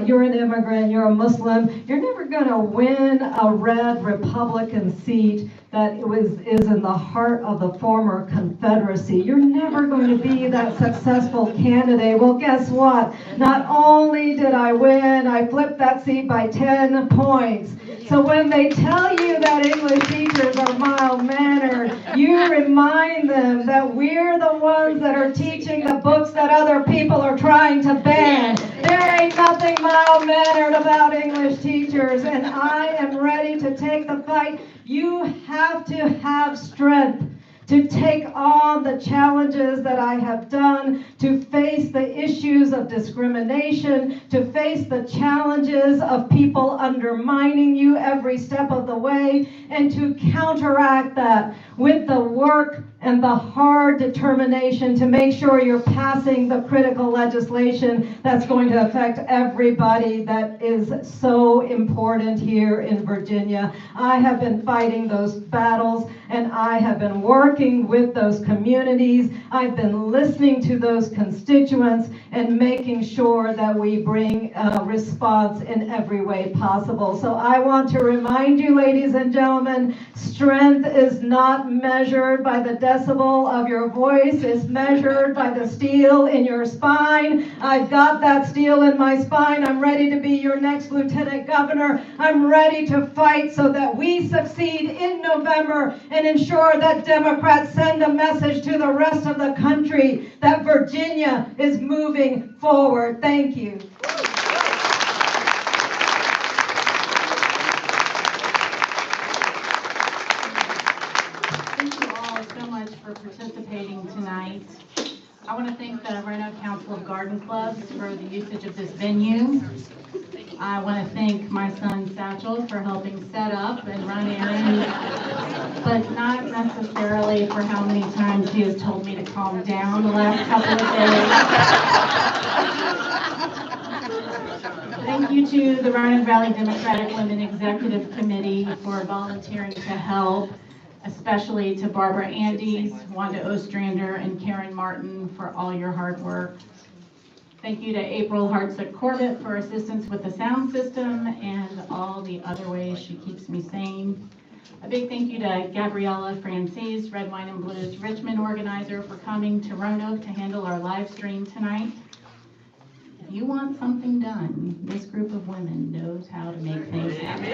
you're an immigrant, you're a Muslim, you're never gonna win a red Republican seat that is in the heart of the former Confederacy. You're never going to be that successful candidate. Well, guess what? Not only did I win, I flipped that seat by 10 points. So when they tell you that English teachers are mild-mannered, you remind them that we're the ones that are teaching the books that other people are trying to ban. There ain't nothing mild-mannered about English teachers, and I am ready to take the fight. You have to have strength to take on the challenges that I have done, to face the issues of discrimination, to face the challenges of people undermining you every step of the way, and to counteract that with the work and the hard determination to make sure you're passing the critical legislation that's going to affect everybody that is so important here in Virginia. I have been fighting those battles, and I have been working with those communities. I've been listening to those constituents and making sure that we bring a response in every way possible. So I want to remind you, ladies and gentlemen, strength is not measured by the decibel of your voice. It's measured by the steel in your spine. I've got that steel in my spine. I'm ready to be your next lieutenant governor. I'm ready to fight so that we succeed in November and ensure that Democrats send a message to the rest of the country that Virginia is moving forward. Thank you. Thank you all so much for participating tonight. I want to thank the Roanoke Council of Garden Clubs for the usage of this venue. I want to thank my son Satchel for helping set up and run errands, but not necessarily for how many times he has told me to calm down the last couple of days. Thank you to the Roanoke Valley Democratic Women Executive Committee for volunteering to help, especially to Barbara Andes, Wanda Ostrander, and Karen Martin for all your hard work. Thank you to April Hartsook Corbett for assistance with the sound system and all the other ways she keeps me sane. A big thank you to Gabriella Francis, Red Wine and Blues Richmond organizer, for coming to Roanoke to handle our live stream tonight. If you want something done, this group of women knows how to make things happen.